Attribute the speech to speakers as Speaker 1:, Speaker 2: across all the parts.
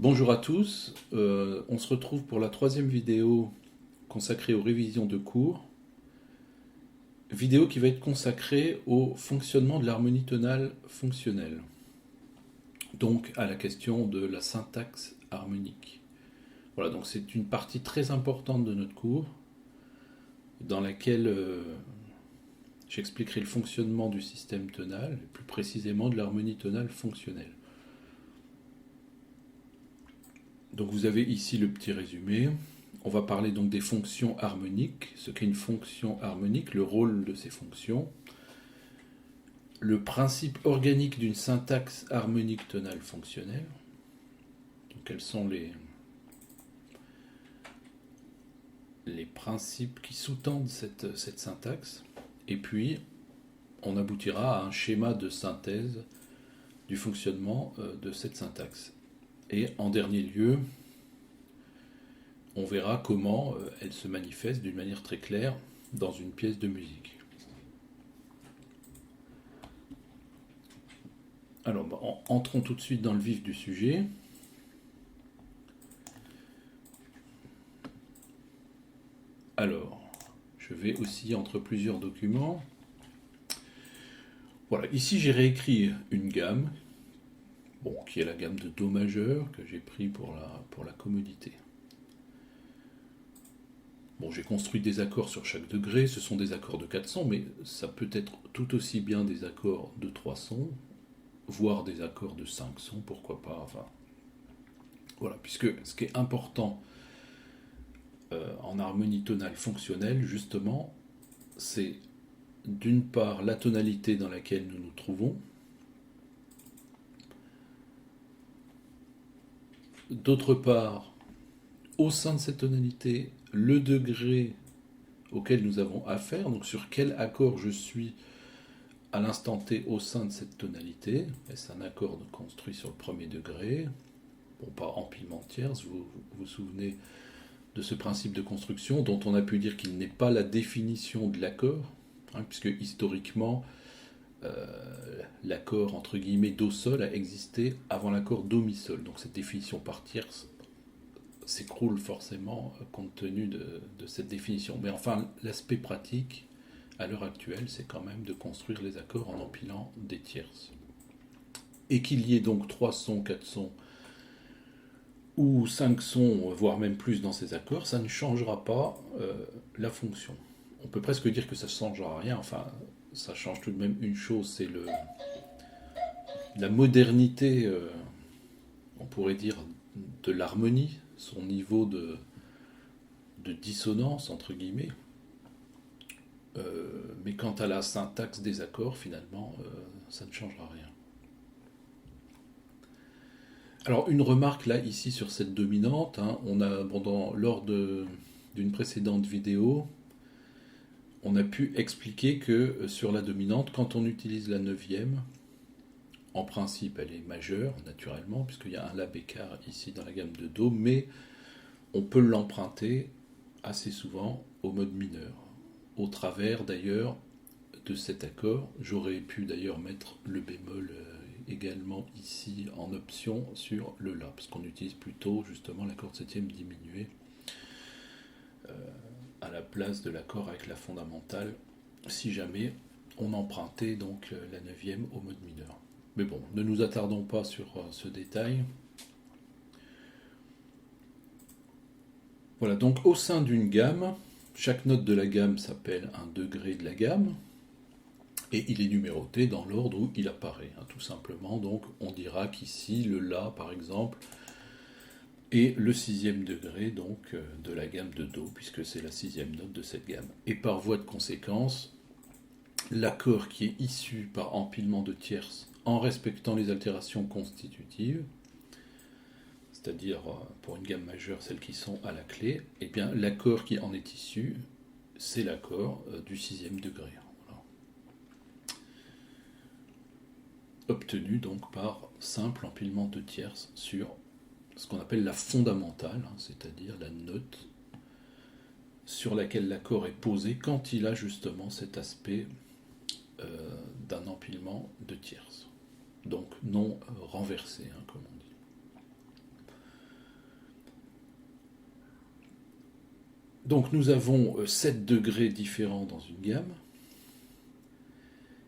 Speaker 1: Bonjour à tous, on se retrouve pour la troisième vidéo consacrée aux révisions de cours, vidéo qui va être consacrée au fonctionnement de l'harmonie tonale fonctionnelle, donc à la question de la syntaxe harmonique. Voilà, donc c'est une partie très importante de notre cours, dans laquelle j'expliquerai le fonctionnement du système tonal, et plus précisément de l'harmonie tonale fonctionnelle. Donc vous avez ici le petit résumé. On va parler donc des fonctions harmoniques, ce qu'est une fonction harmonique, le rôle de ces fonctions, le principe organique d'une syntaxe harmonique tonale fonctionnelle, donc quels sont les principes qui sous-tendent cette syntaxe, et puis on aboutira à un schéma de synthèse du fonctionnement de cette syntaxe. Et en dernier lieu, on verra comment elle se manifeste d'une manière très claire dans une pièce de musique. Alors, entrons tout de suite dans le vif du sujet. Alors, je vais aussi entre plusieurs documents. Voilà, ici j'ai réécrit une gamme, qui est la gamme de Do majeur que j'ai pris pour la commodité. Bon, j'ai construit des accords sur chaque degré, ce sont des accords de 4 sons, mais ça peut être tout aussi bien des accords de 3 sons, voire des accords de 5 sons, pourquoi pas, enfin. Voilà, puisque ce qui est important en harmonie tonale fonctionnelle, justement, c'est d'une part la tonalité dans laquelle nous nous trouvons, d'autre part, au sein de cette tonalité, le degré auquel nous avons affaire, donc sur quel accord je suis à l'instant T au sein de cette tonalité. Est-ce un accord construit sur le premier degré? Bon, pas empilement de tierces, vous vous souvenez de ce principe de construction dont on a pu dire qu'il n'est pas la définition de l'accord, puisque historiquement, l'accord entre guillemets Do-Sol a existé avant l'accord Do-Mi-Sol. Donc cette définition par tierce s'écroule forcément compte tenu de cette définition. Mais enfin, l'aspect pratique, à l'heure actuelle, c'est quand même de construire les accords en empilant des tierces. Et qu'il y ait donc 3 sons, 4 sons ou 5 sons, voire même plus dans ces accords, ça ne changera pas la fonction. On peut presque dire que ça ne changera rien, enfin, ça change tout de même une chose, c'est la modernité, on pourrait dire, de l'harmonie, son niveau de dissonance, entre guillemets. Mais quant à la syntaxe des accords, finalement, ça ne changera rien. Alors, une remarque là, ici, sur cette dominante, lors d'une précédente vidéo, on a pu expliquer que sur la dominante, quand on utilise la neuvième, en principe, elle est majeure, naturellement, puisqu'il y a un La bécard ici dans la gamme de Do, mais on peut l'emprunter assez souvent au mode mineur. Au travers, d'ailleurs, de cet accord, j'aurais pu d'ailleurs mettre le bémol également ici en option sur le La, parce qu'on utilise plutôt justement l'accord de septième diminué à la place de l'accord avec la fondamentale, si jamais on empruntait donc la neuvième au mode mineur. Mais bon, ne nous attardons pas sur ce détail. Voilà, donc au sein d'une gamme, chaque note de la gamme s'appelle un degré de la gamme, et il est numéroté dans l'ordre où il apparaît, tout simplement. Donc on dira qu'ici, le La, par exemple, est le 6e degré donc, de la gamme de Do, puisque c'est la 6e note de cette gamme. Et par voie de conséquence, l'accord qui est issu par empilement de tierces en respectant les altérations constitutives, c'est-à-dire pour une gamme majeure, celles qui sont à la clé, et bien l'accord qui en est issu, c'est l'accord du 6e degré. Voilà. Obtenu donc par simple empilement de tierces sur ce qu'on appelle la fondamentale, c'est-à-dire la note sur laquelle l'accord est posé quand il a justement cet aspect d'un empilement de tierces. Donc non renversé, comme on dit. Donc nous avons 7 degrés différents dans une gamme.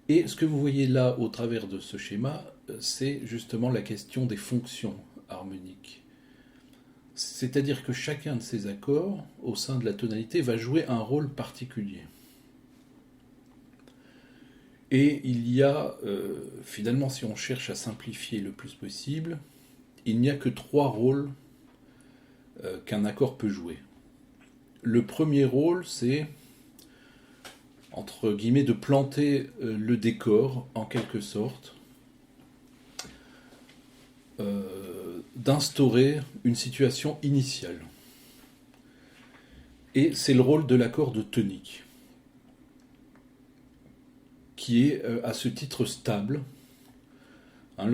Speaker 1: Et ce que vous voyez là au travers de ce schéma, c'est justement la question des fonctions harmoniques. C'est-à-dire que chacun de ces accords, au sein de la tonalité, va jouer un rôle particulier. Et il y a, finalement, si on cherche à simplifier le plus possible, il n'y a que 3 rôles qu'un accord peut jouer. Le premier rôle, c'est, entre guillemets, de planter le décor, en quelque sorte, d'instaurer une situation initiale. Et c'est le rôle de l'accord de tonique, qui est à ce titre stable. Hein,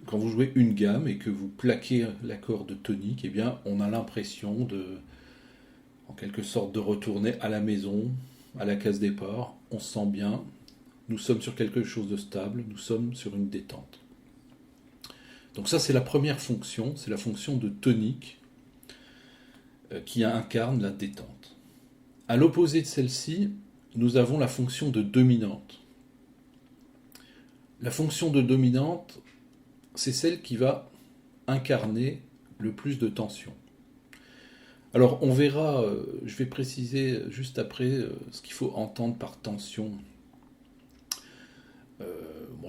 Speaker 1: quand vous jouez une gamme et que vous plaquez l'accord de tonique, eh bien, on a l'impression en quelque sorte, de retourner à la maison, à la case départ. On se sent bien, nous sommes sur quelque chose de stable, nous sommes sur une détente. Donc ça, c'est la première fonction, c'est la fonction de tonique qui incarne la détente. À l'opposé de celle-ci, nous avons la fonction de dominante. La fonction de dominante, c'est celle qui va incarner le plus de tension. Alors on verra, je vais préciser juste après ce qu'il faut entendre par tension.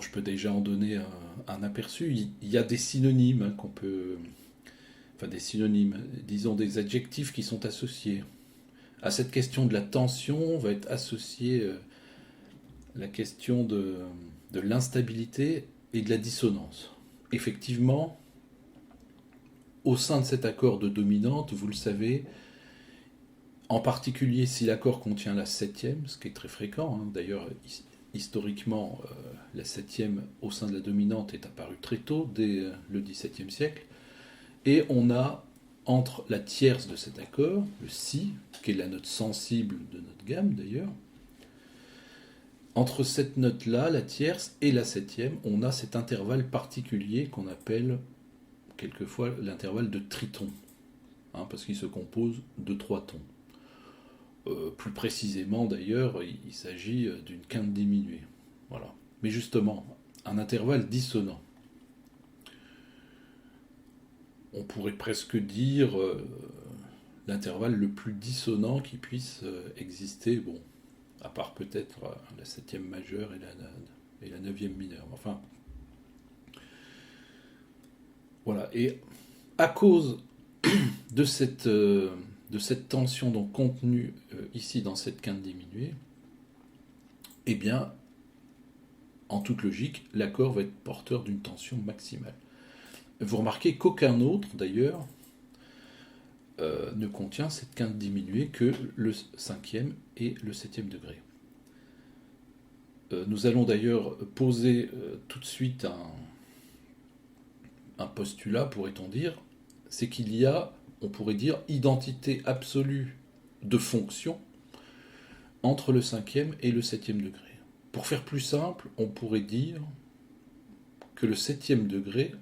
Speaker 1: Je peux déjà en donner un aperçu. Il y a des synonymes qu'on peut... Enfin des synonymes, disons des adjectifs qui sont associés. À cette question de la tension va être associée la question de l'instabilité et de la dissonance. Effectivement, au sein de cet accord de dominante, vous le savez, en particulier si l'accord contient la septième, ce qui est très fréquent, hein, d'ailleurs historiquement la septième au sein de la dominante est apparue très tôt, dès le XVIIe siècle, et on a entre la tierce de cet accord, le si, qui est la note sensible de notre gamme d'ailleurs, entre cette note-là, la tierce, et la septième, on a cet intervalle particulier qu'on appelle quelquefois l'intervalle de triton, hein, parce qu'il se compose de 3 tons. Plus précisément d'ailleurs, il s'agit d'une quinte diminuée. Voilà. Mais justement, un intervalle dissonant. On pourrait presque dire l'intervalle le plus dissonant qui puisse exister, bon, à part peut-être la septième majeure et la neuvième mineure. Enfin, voilà. Et à cause de cette tension donc contenue ici dans cette quinte diminuée, eh bien, en toute logique, l'accord va être porteur d'une tension maximale. Vous remarquez qu'aucun autre, d'ailleurs, ne contient cette quinte diminuée que le cinquième et le septième degré. Nous allons d'ailleurs poser tout de suite un postulat, pourrait-on dire, c'est qu'il y a, on pourrait dire, identité absolue de fonction entre le cinquième et le septième degré. Pour faire plus simple, on pourrait dire que le septième degré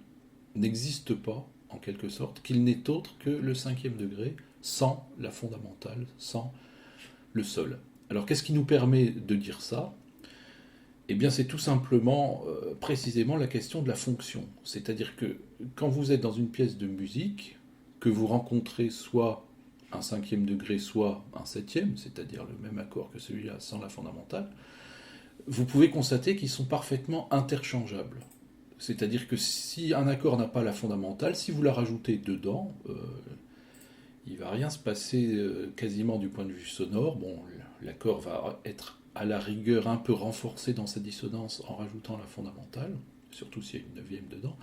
Speaker 1: n'existe pas, en quelque sorte, qu'il n'est autre que le cinquième degré sans la fondamentale, sans le sol. Alors qu'est-ce qui nous permet de dire ça ? Eh bien c'est tout simplement, précisément la question de la fonction. C'est-à-dire que quand vous êtes dans une pièce de musique, que vous rencontrez soit un cinquième degré, soit un septième, c'est-à-dire le même accord que celui-là sans la fondamentale, vous pouvez constater qu'ils sont parfaitement interchangeables. C'est-à-dire que si un accord n'a pas la fondamentale, si vous la rajoutez dedans, il ne va rien se passer quasiment du point de vue sonore. Bon, l'accord va être à la rigueur un peu renforcé dans sa dissonance en rajoutant la fondamentale, surtout s'il y a une neuvième dedans.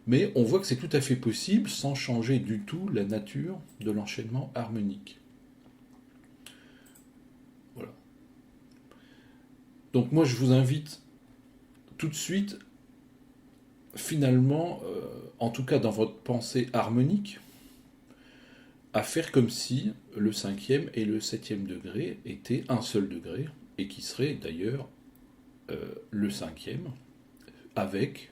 Speaker 1: Mais on voit que c'est tout à fait possible sans changer du tout la nature de l'enchaînement harmonique. Voilà. Donc moi je vous invite tout de suite, finalement, en tout cas dans votre pensée harmonique, à faire comme si le cinquième et le septième degré étaient un seul degré, et qui serait d'ailleurs le cinquième, avec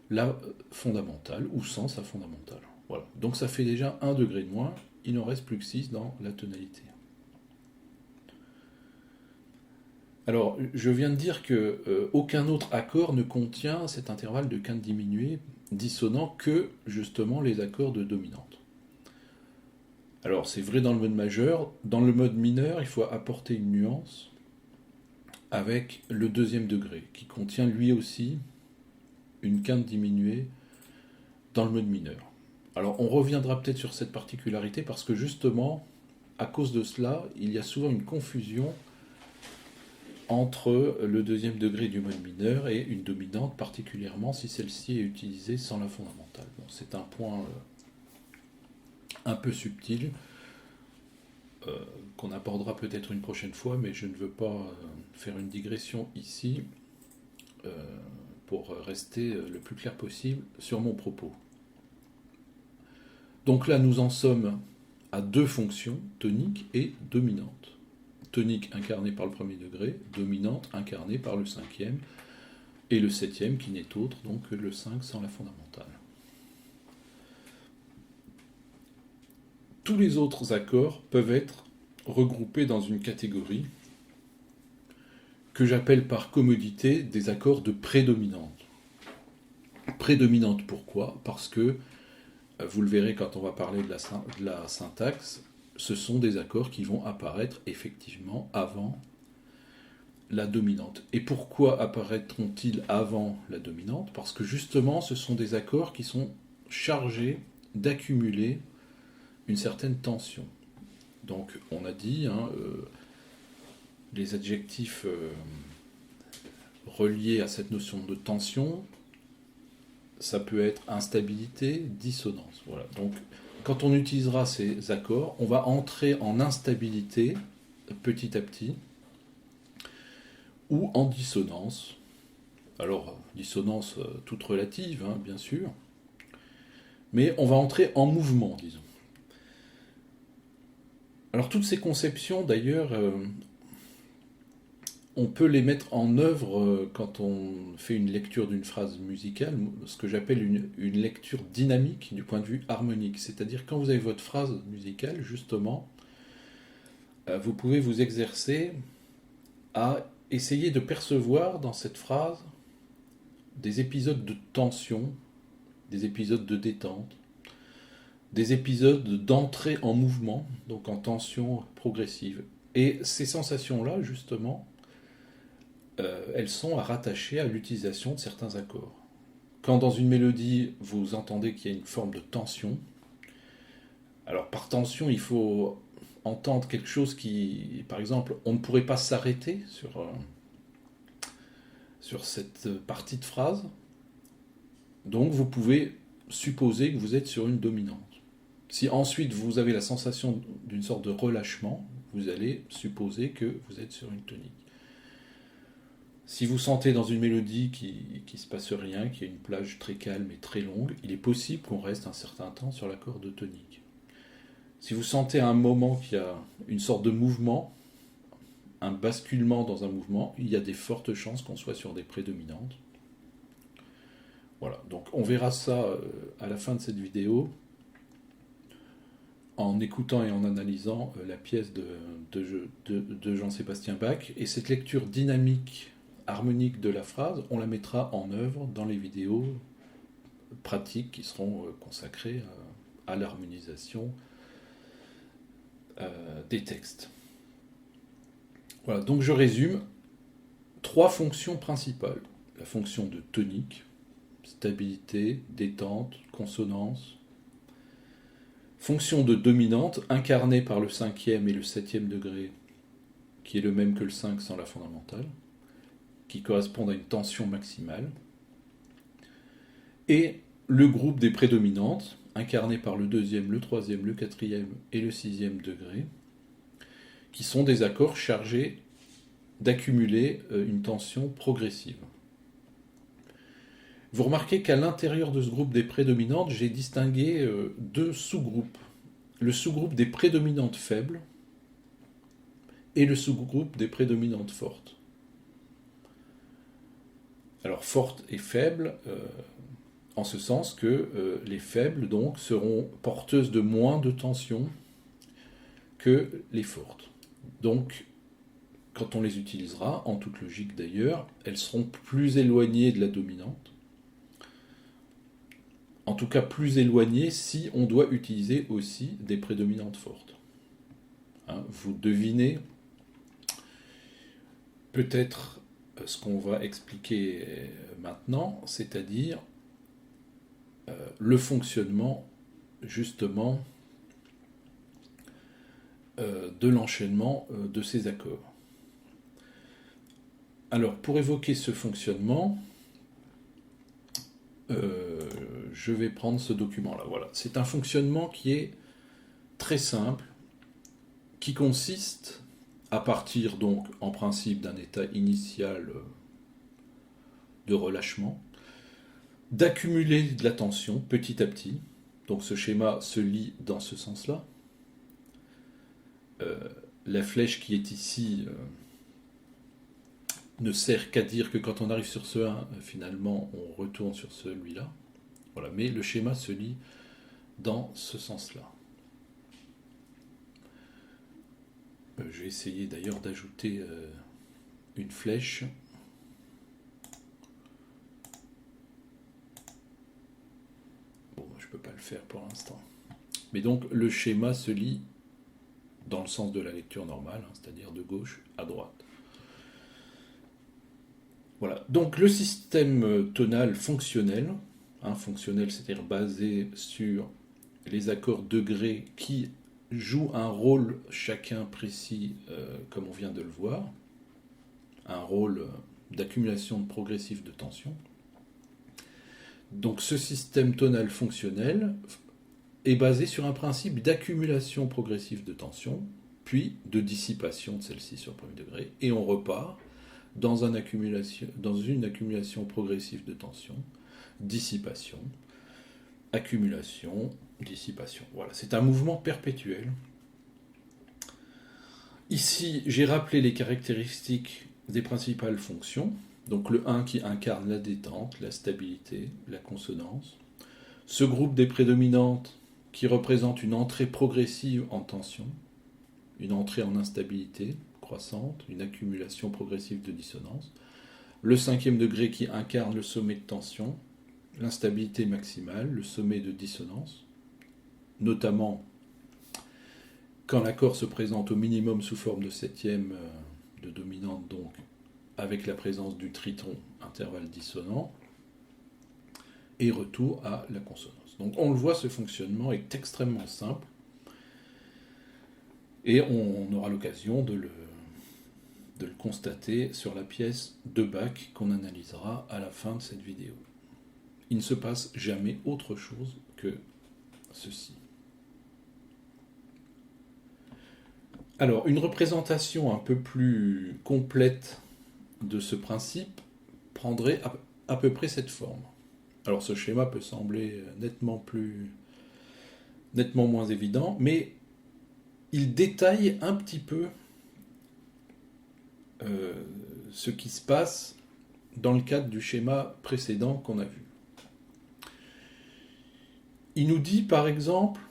Speaker 1: la fondamentale, ou sans sa fondamentale. Voilà. Donc ça fait déjà un degré de moins, il n'en reste plus que 6 dans la tonalité. Alors, je viens de dire que aucun autre accord ne contient cet intervalle de quinte diminuée dissonant que justement les accords de dominante. Alors, c'est vrai dans le mode majeur. Dans le mode mineur, il faut apporter une nuance avec le deuxième degré, qui contient lui aussi une quinte diminuée dans le mode mineur. Alors, on reviendra peut-être sur cette particularité parce que justement, à cause de cela, il y a souvent une confusion entre le deuxième degré du mode mineur et une dominante, particulièrement si celle-ci est utilisée sans la fondamentale. Bon, c'est un point un peu subtil qu'on abordera peut-être une prochaine fois, mais je ne veux pas faire une digression ici pour rester le plus clair possible sur mon propos. Donc là, nous en sommes à deux fonctions, tonique et dominante. Tonique incarnée par le premier degré, dominante incarnée par le cinquième, et le septième qui n'est autre donc que le 5 sans la fondamentale. Tous les autres accords peuvent être regroupés dans une catégorie que j'appelle par commodité des accords de prédominante. Prédominante pourquoi ? Parce que, vous le verrez quand on va parler de la syntaxe, ce sont des accords qui vont apparaître effectivement avant la dominante. Et pourquoi apparaîtront-ils avant la dominante ? Parce que justement, ce sont des accords qui sont chargés d'accumuler une certaine tension. Donc, on a dit, les adjectifs reliés à cette notion de tension, ça peut être instabilité, dissonance. Voilà. Donc, quand on utilisera ces accords, on va entrer en instabilité petit à petit, ou en dissonance. Alors, dissonance toute relative, bien sûr, mais on va entrer en mouvement, disons. Alors, toutes ces conceptions, d'ailleurs, on peut les mettre en œuvre quand on fait une lecture d'une phrase musicale, ce que j'appelle une lecture dynamique du point de vue harmonique. C'est-à-dire quand vous avez votre phrase musicale, justement, vous pouvez vous exercer à essayer de percevoir dans cette phrase des épisodes de tension, des épisodes de détente, des épisodes d'entrée en mouvement, donc en tension progressive. Et ces sensations-là, justement, elles sont à rattacher à l'utilisation de certains accords. Quand dans une mélodie, vous entendez qu'il y a une forme de tension, alors par tension, il faut entendre quelque chose qui, par exemple, on ne pourrait pas s'arrêter sur cette partie de phrase, donc vous pouvez supposer que vous êtes sur une dominante. Si ensuite vous avez la sensation d'une sorte de relâchement, vous allez supposer que vous êtes sur une tonique. Si vous sentez dans une mélodie qu'il ne se passe rien, qu'il y a une plage très calme et très longue, il est possible qu'on reste un certain temps sur l'accord de tonique. Si vous sentez à un moment qu'il y a une sorte de mouvement, un basculement dans un mouvement, il y a des fortes chances qu'on soit sur des prédominantes. Voilà, donc on verra ça à la fin de cette vidéo, en écoutant et en analysant la pièce de Jean-Sébastien Bach. Et cette lecture dynamique, harmonique de la phrase, on la mettra en œuvre dans les vidéos pratiques qui seront consacrées à l'harmonisation des textes. Voilà, donc je résume. 3 fonctions principales. La fonction de tonique, stabilité, détente, consonance. Fonction de dominante, incarnée par le 5e et le 7e degré, qui est le même que le 5 sans la fondamentale, qui correspondent à une tension maximale. Et le groupe des prédominantes, incarné par le 2e, le 3e, le 4e et le 6e degré, qui sont des accords chargés d'accumuler une tension progressive. Vous remarquez qu'à l'intérieur de ce groupe des prédominantes, j'ai distingué 2 sous-groupes. Le sous-groupe des prédominantes faibles et le sous-groupe des prédominantes fortes. Alors fortes et faibles, en ce sens que les faibles donc seront porteuses de moins de tension que les fortes. Donc, quand on les utilisera, en toute logique d'ailleurs, elles seront plus éloignées de la dominante. En tout cas, plus éloignées si on doit utiliser aussi des prédominantes fortes. Hein, vous devinez peut-être ce qu'on va expliquer maintenant, c'est-à-dire le fonctionnement justement de l'enchaînement de ces accords. Alors, pour évoquer ce fonctionnement, je vais prendre ce document-là. Voilà. C'est un fonctionnement qui est très simple, qui consiste, à partir donc en principe d'un état initial de relâchement, d'accumuler de la tension petit à petit. Donc ce schéma se lit dans ce sens-là. La flèche qui est ici ne sert qu'à dire que quand on arrive sur ce 1, finalement, on retourne sur celui-là. Voilà, mais le schéma se lit dans ce sens-là. Je vais essayer d'ailleurs d'ajouter une flèche. Bon, je ne peux pas le faire pour l'instant. Mais donc, le schéma se lit dans le sens de la lecture normale, hein, c'est-à-dire de gauche à droite. Voilà. Donc, le système tonal fonctionnel, hein, fonctionnel, c'est-à-dire basé sur les accords degrés qui jouent un rôle chacun précis, comme on vient de le voir, un rôle d'accumulation progressive de tension. Donc ce système tonal fonctionnel est basé sur un principe d'accumulation progressive de tension, puis de dissipation de celle-ci sur le premier degré, et on repart dans une accumulation progressive de tension, dissipation, accumulation, dissipation. Voilà, c'est un mouvement perpétuel. Ici, j'ai rappelé les caractéristiques des principales fonctions. Donc le 1 qui incarne la détente, la stabilité, la consonance. Ce groupe des prédominantes qui représente une entrée progressive en tension, une entrée en instabilité croissante, une accumulation progressive de dissonance. Le 5e degré qui incarne le sommet de tension, l'instabilité maximale, le sommet de dissonance, notamment quand l'accord se présente au minimum sous forme de 7e de dominante, donc avec la présence du triton, intervalle dissonant, et retour à la consonance. Donc on le voit, ce fonctionnement est extrêmement simple, et on aura l'occasion de le constater sur la pièce de Bach qu'on analysera à la fin de cette vidéo. Il ne se passe jamais autre chose que ceci. Alors, une représentation un peu plus complète de ce principe prendrait à peu près cette forme. Alors, ce schéma peut sembler nettement moins évident, mais il détaille un petit peu ce qui se passe dans le cadre du schéma précédent qu'on a vu. Il nous dit, par exemple,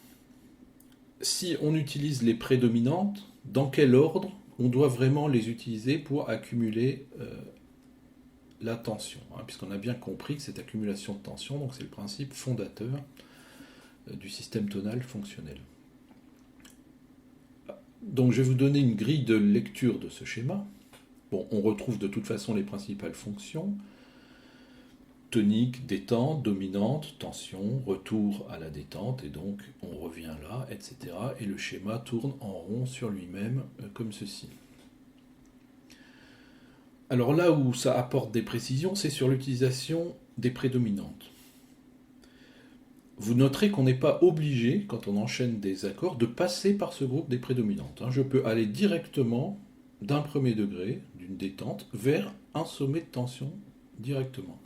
Speaker 1: si on utilise les prédominantes, dans quel ordre on doit vraiment les utiliser pour accumuler la tension, hein, puisqu'on a bien compris que cette accumulation de tension, donc c'est le principe fondateur du système tonal fonctionnel. Donc je vais vous donner une grille de lecture de ce schéma. Bon, on retrouve de toute façon les principales fonctions: tonique, détente, dominante, tension, retour à la détente, et donc on revient là, etc. Et le schéma tourne en rond sur lui-même, comme ceci. Alors là où ça apporte des précisions, c'est sur l'utilisation des prédominantes. Vous noterez qu'on n'est pas obligé, quand on enchaîne des accords, de passer par ce groupe des prédominantes. Je peux aller directement d'un premier degré, d'une détente, vers un sommet de tension directement.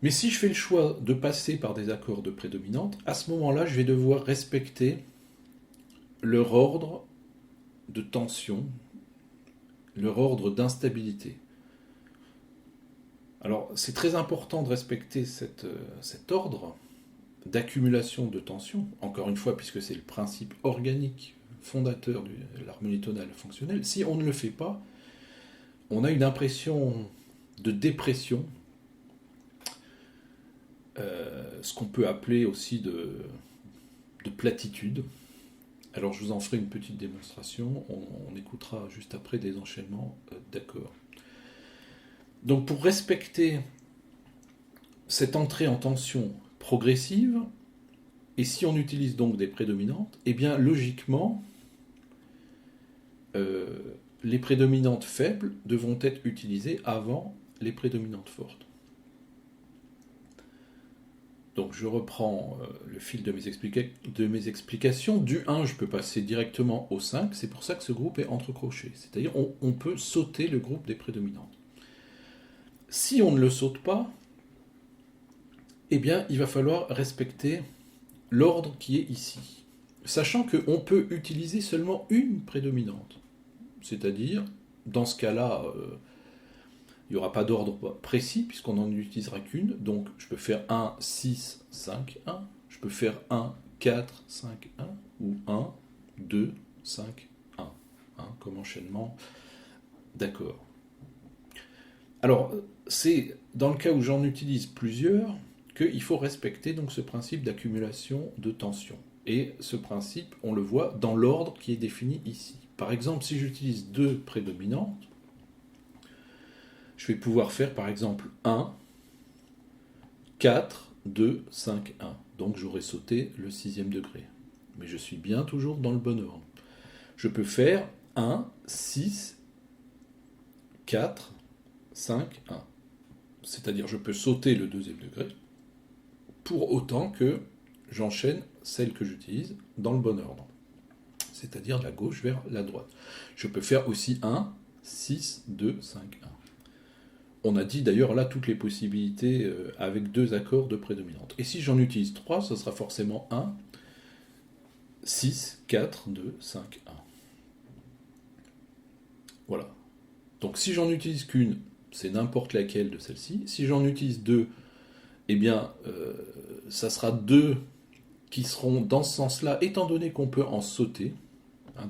Speaker 1: Mais si je fais le choix de passer par des accords de prédominante, à ce moment-là, je vais devoir respecter leur ordre de tension, leur ordre d'instabilité. Alors, c'est très important de respecter cet ordre, d'accumulation de tension, encore une fois, puisque c'est le principe organique fondateur de l'harmonie tonale fonctionnelle, si on ne le fait pas, on a une impression de dépression, ce qu'on peut appeler aussi de platitude. Alors je vous en ferai une petite démonstration, on écoutera juste après des enchaînements d'accords. Donc pour respecter cette entrée en tension progressive, et si on utilise donc des prédominantes, eh bien logiquement, les prédominantes faibles devront être utilisées avant les prédominantes fortes. Donc je reprends le fil de mes explications. Du 1, je peux passer directement au 5, c'est pour ça que ce groupe est entrecroché. C'est-à-dire on peut sauter le groupe des prédominantes. Si on ne le saute pas, eh bien il va falloir respecter l'ordre qui est ici. Sachant qu'on peut utiliser seulement une prédominante. C'est-à-dire, dans ce cas-là, il n'y aura pas d'ordre précis puisqu'on n'en utilisera qu'une. Donc je peux faire 1, 6, 5, 1. Je peux faire 1, 4, 5, 1. Ou 1, 2, 5, 1. Comme enchaînement d'accords. Alors, c'est dans le cas où j'en utilise plusieurs qu'il faut respecter donc ce principe d'accumulation de tension. Et ce principe, on le voit dans l'ordre qui est défini ici. Par exemple, si j'utilise deux prédominantes, je vais pouvoir faire par exemple 1, 4, 2, 5, 1. Donc j'aurai sauté le sixième degré. Mais je suis bien toujours dans le bon ordre. Je peux faire 1, 6, 4, 5, 1. C'est-à-dire je peux sauter le deuxième degré pour autant que j'enchaîne celle que j'utilise dans le bon ordre. C'est-à-dire de la gauche vers la droite. Je peux faire aussi 1, 6, 2, 5, 1. On a dit d'ailleurs là toutes les possibilités avec deux accords de prédominante. Et si j'en utilise 3, ce sera forcément 1, 6, 4, 2, 5, 1. Voilà. Donc si j'en utilise qu'une, c'est n'importe laquelle de celles-ci. Si j'en utilise deux, eh bien, ça sera deux qui seront dans ce sens-là, étant donné qu'on peut en sauter.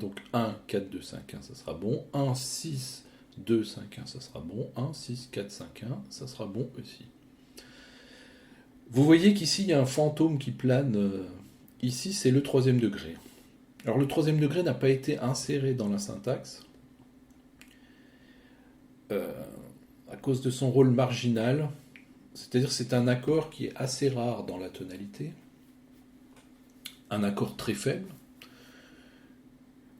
Speaker 1: Donc 1, 4, 2, 5, 1, ça sera bon. 1, 6, 2, 5, 1, ça sera bon. 1, 6, 4, 5, 1, ça sera bon aussi. Vous voyez qu'ici, il y a un fantôme qui plane. Ici, c'est le troisième degré. Alors, le troisième degré n'a pas été inséré dans la syntaxe à cause de son rôle marginal. C'est-à-dire que c'est un accord qui est assez rare dans la tonalité. Un accord très faible.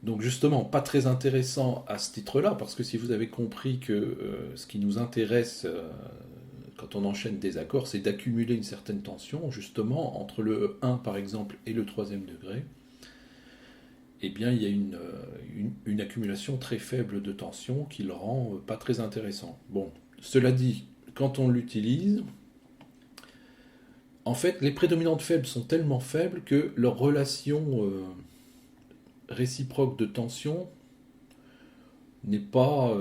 Speaker 1: Donc justement, pas très intéressant à ce titre-là, parce que si vous avez compris que ce qui nous intéresse quand on enchaîne des accords, c'est d'accumuler une certaine tension, justement, entre le 1 par exemple et le troisième degré, eh bien il y a une accumulation très faible de tension qui le rend pas très intéressant. Bon, cela dit, quand on l'utilise, en fait, les prédominantes faibles sont tellement faibles que leur relation réciproque de tension n'est pas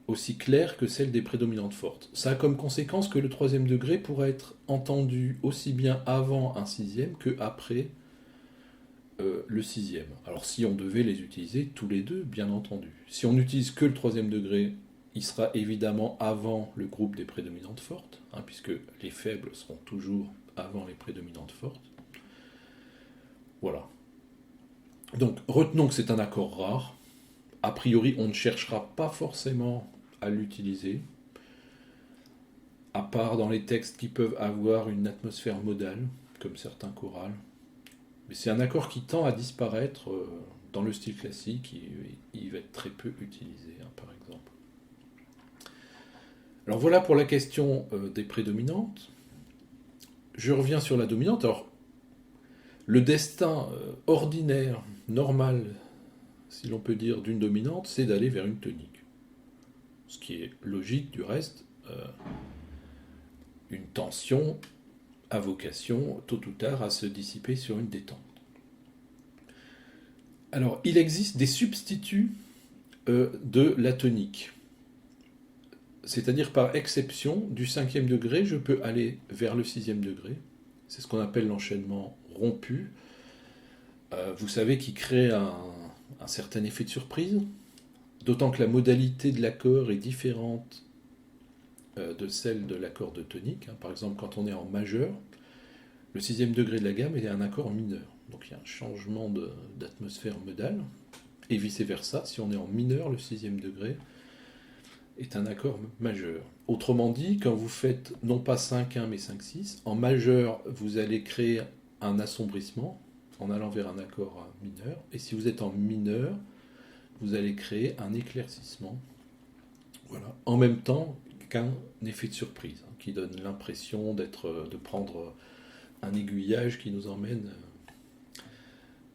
Speaker 1: aussi claire que celle des prédominantes fortes. Ça a comme conséquence que le troisième degré pourrait être entendu aussi bien avant un sixième que après le sixième. Alors si on devait les utiliser tous les deux, bien entendu. Si on n'utilise que le troisième degré, il sera évidemment avant le groupe des prédominantes fortes, puisque les faibles seront toujours avant les prédominantes fortes. Voilà. Donc retenons que c'est un accord rare. A priori, on ne cherchera pas forcément à l'utiliser, à part dans les textes qui peuvent avoir une atmosphère modale, comme certains chorales. Mais c'est un accord qui tend à disparaître dans le style classique, il va être très peu utilisé, par exemple. Alors voilà pour la question des prédominantes. Je reviens sur la dominante. Alors, le destin ordinaire, normal, si l'on peut dire, d'une dominante, c'est d'aller vers une tonique. Ce qui est logique du reste. Une tension a vocation, tôt ou tard, à se dissiper sur une détente. Alors, il existe des substituts de la tonique. C'est-à-dire, par exception, du cinquième degré, je peux aller vers le sixième degré, C'est ce qu'on appelle l'enchaînement rompu. Vous savez qu'il crée un certain effet de surprise, d'autant que la modalité de l'accord est différente de celle de l'accord de tonique. Par exemple, quand on est en majeur, le sixième degré de la gamme est un accord mineur. Donc il y a un changement d'atmosphère modale. Et vice-versa, si on est en mineur, le sixième degré est un accord majeur. Autrement dit, quand vous faites non pas 5-1 mais 5-6, en majeur, vous allez créer un assombrissement en allant vers un accord mineur. Et si vous êtes en mineur, vous allez créer un éclaircissement. Voilà. En même temps qu'un effet de surprise, qui donne l'impression de prendre un aiguillage qui nous emmène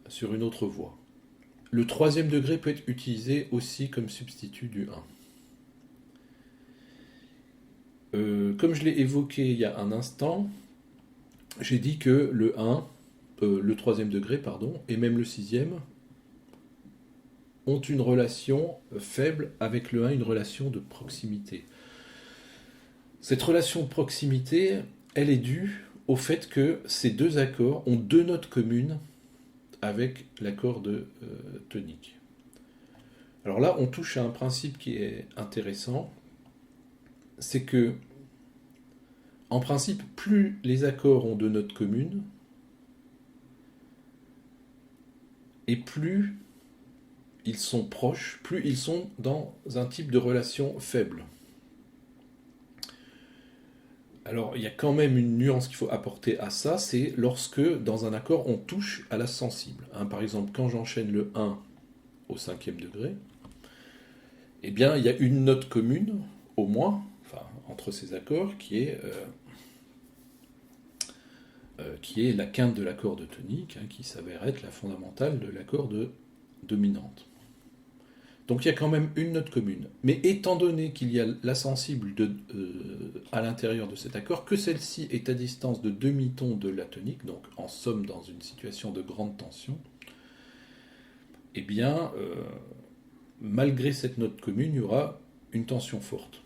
Speaker 1: sur une autre voie. Le troisième degré peut être utilisé aussi comme substitut du 1. Comme je l'ai évoqué il y a un instant, j'ai dit que le troisième degré, et même le sixième, ont une relation faible avec le 1, une relation de proximité. Cette relation de proximité, elle est due au fait que ces deux accords ont deux notes communes avec l'accord de tonique. Alors là, on touche à un principe qui est intéressant, c'est que, en principe, plus les accords ont deux notes communes, et plus ils sont proches, plus ils sont dans un type de relation faible. Alors, il y a quand même une nuance qu'il faut apporter à ça, c'est lorsque, dans un accord, on touche à la sensible. Par exemple, quand j'enchaîne le 1 au cinquième degré, eh bien, il y a une note commune, au moins, entre ces accords, qui est la quinte de l'accord de tonique, qui s'avère être la fondamentale de l'accord de dominante. Donc il y a quand même une note commune. Mais étant donné qu'il y a la sensible à l'intérieur de cet accord, que celle-ci est à distance de demi-ton de la tonique, donc en somme dans une situation de grande tension, eh bien, malgré cette note commune, il y aura une tension forte.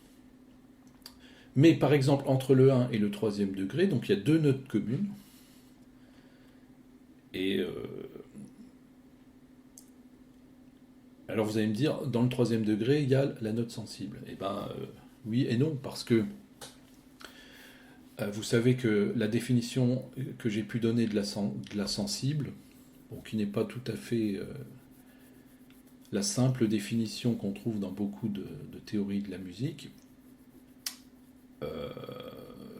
Speaker 1: Mais par exemple, entre le 1 et le troisième degré, donc il y a deux notes communes, et alors vous allez me dire, dans le troisième degré, il y a la note sensible. Eh bien, oui et non, parce que vous savez que la définition que j'ai pu donner de la sensible, qui n'est pas tout à fait la simple définition qu'on trouve dans beaucoup de théories de la musique,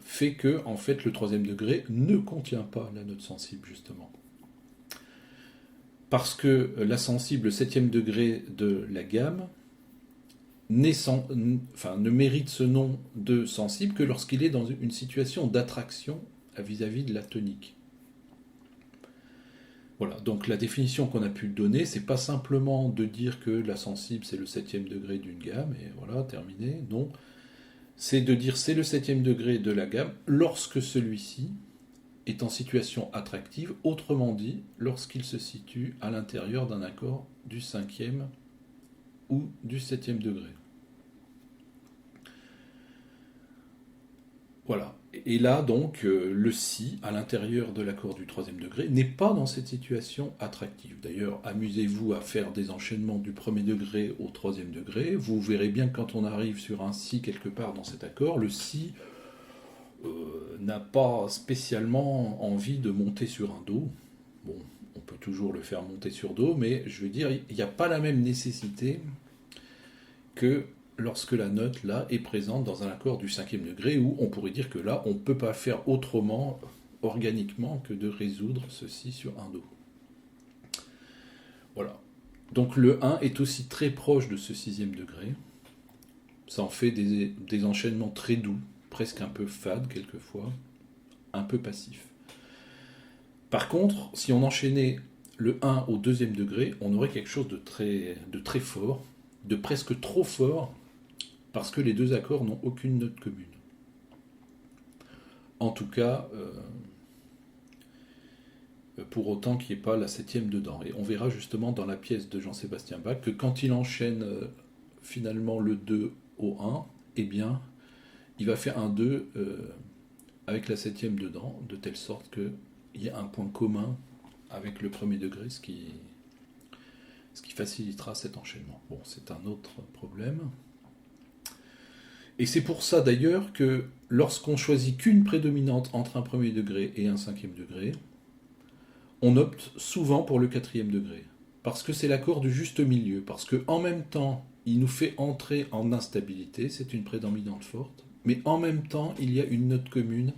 Speaker 1: fait que, en fait, le troisième degré ne contient pas la note sensible, justement. Parce que la sensible, le septième degré de la gamme, ne mérite ce nom de sensible que lorsqu'il est dans une situation d'attraction vis-à-vis de la tonique. Voilà, donc la définition qu'on a pu donner, c'est pas simplement de dire que la sensible c'est le septième degré d'une gamme, et voilà, terminé, non. C'est de dire c'est le septième degré de la gamme lorsque celui-ci est en situation attractive, autrement dit, lorsqu'il se situe à l'intérieur d'un accord du cinquième ou du septième degré. Voilà. Et là, donc, le si, à l'intérieur de l'accord du troisième degré, n'est pas dans cette situation attractive. D'ailleurs, amusez-vous à faire des enchaînements du premier degré au troisième degré. Vous verrez bien que quand on arrive sur un si quelque part dans cet accord, le si n'a pas spécialement envie de monter sur un do. Bon, on peut toujours le faire monter sur do, mais je veux dire, il n'y a pas la même nécessité que lorsque la note là est présente dans un accord du cinquième degré, où on pourrait dire que là, on ne peut pas faire autrement, organiquement, que de résoudre ceci sur un do. Voilà. Donc le 1 est aussi très proche de ce sixième degré. Ça en fait des enchaînements très doux, presque un peu fade quelquefois, un peu passif. Par contre, si on enchaînait le 1 au deuxième degré, on aurait quelque chose de très fort, de presque trop fort, parce que les deux accords n'ont aucune note commune. En tout cas, pour autant qu'il n'y ait pas la septième dedans. Et on verra justement dans la pièce de Jean-Sébastien Bach que quand il enchaîne finalement le 2 au 1, eh bien, il va faire un 2 avec la septième dedans, de telle sorte qu'il y ait un point commun avec le premier degré, ce qui facilitera cet enchaînement. Bon, c'est un autre problème. Et c'est pour ça d'ailleurs que lorsqu'on choisit qu'une prédominante entre un premier degré et un cinquième degré, on opte souvent pour le quatrième degré. Parce que c'est l'accord du juste milieu. Parce qu'en même temps, il nous fait entrer en instabilité, c'est une prédominante forte, mais en même temps, il y a une note commune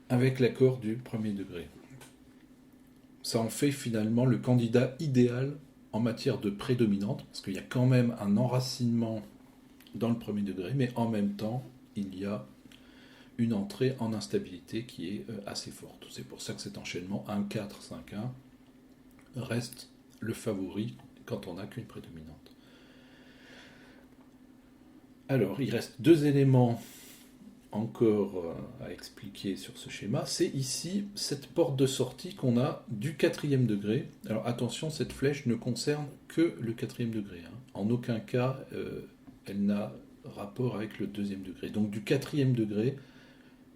Speaker 1: avec l'accord du premier degré. Ça en fait finalement le candidat idéal en matière de prédominante, parce qu'il y a quand même un enracinement dans le premier degré, mais en même temps, il y a une entrée en instabilité qui est assez forte. C'est pour ça que cet enchaînement 1-4-5-1 reste le favori quand on n'a qu'une prédominante. Alors, il reste deux éléments encore à expliquer sur ce schéma. C'est ici cette porte de sortie qu'on a du quatrième degré. Alors attention, cette flèche ne concerne que le quatrième degré. En aucun cas, elle n'a rapport avec le deuxième degré. Donc du quatrième degré,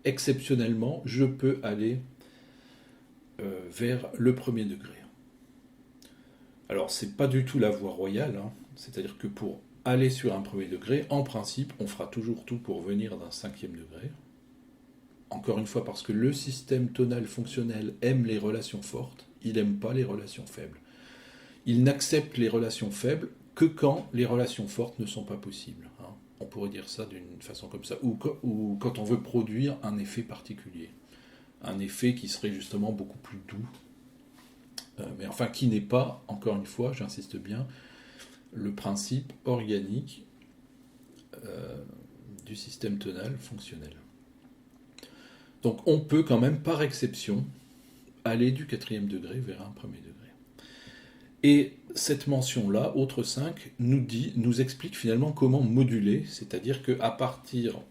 Speaker 1: exceptionnellement, je peux aller vers le premier degré. Alors c'est pas du tout la voie royale, c'est-à-dire que pour aller sur un premier degré, en principe, on fera toujours tout pour venir d'un cinquième degré. Encore une fois, parce que le système tonal fonctionnel aime les relations fortes, il n'aime pas les relations faibles. Il n'accepte les relations faibles que quand les relations fortes ne sont pas possibles. On pourrait dire ça d'une façon comme ça, ou quand on veut produire un effet particulier. Un effet qui serait justement beaucoup plus doux, mais enfin qui n'est pas, encore une fois, j'insiste bien, le principe organique du système tonal fonctionnel. Donc on peut quand même, par exception, aller du quatrième degré vers un premier degré. Et cette mention-là, autre 5, nous explique finalement comment moduler, c'est-à-dire qu'à partir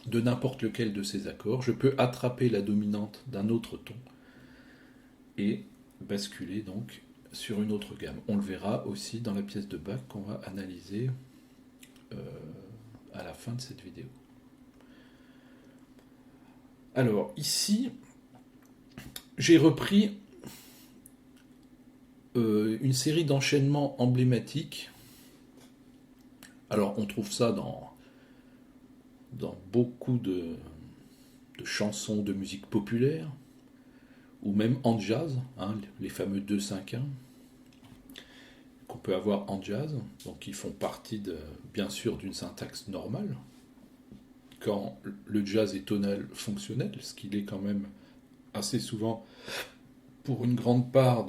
Speaker 1: de n'importe lequel de ces accords, je peux attraper la dominante d'un autre ton et basculer donc sur une autre gamme. On le verra aussi dans la pièce de Bach qu'on va analyser à la fin de cette vidéo. Alors ici, j'ai repris une série d'enchaînements emblématiques. Alors on trouve ça dans beaucoup de chansons de musique populaire, ou même en jazz, les fameux 2-5-1 qu'on peut avoir en jazz, donc qui font partie bien sûr d'une syntaxe normale, quand le jazz est tonal fonctionnel, ce qu'il est quand même assez souvent pour une grande part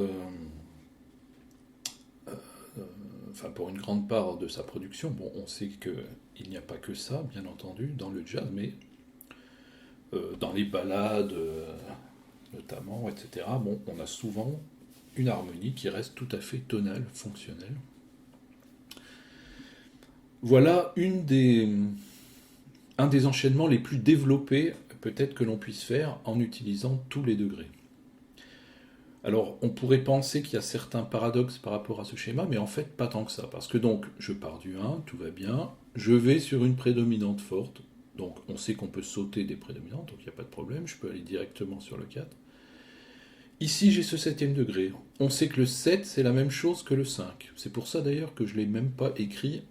Speaker 1: pour une grande part de sa production. Bon, on sait qu'il n'y a pas que ça, bien entendu, dans le jazz, mais dans les ballades notamment, etc., bon, on a souvent une harmonie qui reste tout à fait tonale, fonctionnelle. Voilà un des enchaînements les plus développés, peut-être, que l'on puisse faire en utilisant tous les degrés. Alors, on pourrait penser qu'il y a certains paradoxes par rapport à ce schéma, mais en fait, pas tant que ça. Parce que donc, je pars du 1, tout va bien, je vais sur une prédominante forte, donc on sait qu'on peut sauter des prédominantes, donc il n'y a pas de problème, je peux aller directement sur le 4. Ici, j'ai ce septième degré. On sait que le 7, c'est la même chose que le 5. C'est pour ça d'ailleurs que je ne l'ai même pas écrit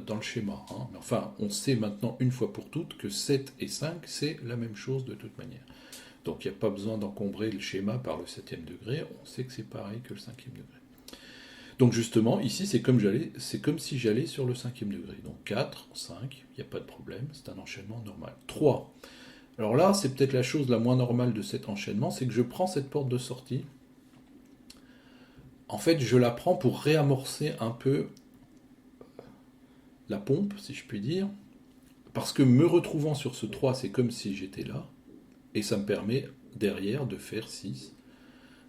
Speaker 1: dans le schéma. Mais enfin, on sait maintenant une fois pour toutes que 7 et 5, c'est la même chose de toute manière. Donc il n'y a pas besoin d'encombrer le schéma par le septième degré, on sait que c'est pareil que le cinquième degré. Donc justement, ici, c'est comme si j'allais sur le cinquième degré. Donc 4, 5, il n'y a pas de problème, c'est un enchaînement normal. 3. Alors là, c'est peut-être la chose la moins normale de cet enchaînement, c'est que je prends cette porte de sortie. En fait, je la prends pour réamorcer un peu la pompe, si je puis dire, parce que me retrouvant sur ce 3, c'est comme si j'étais là, et ça me permet derrière de faire 6,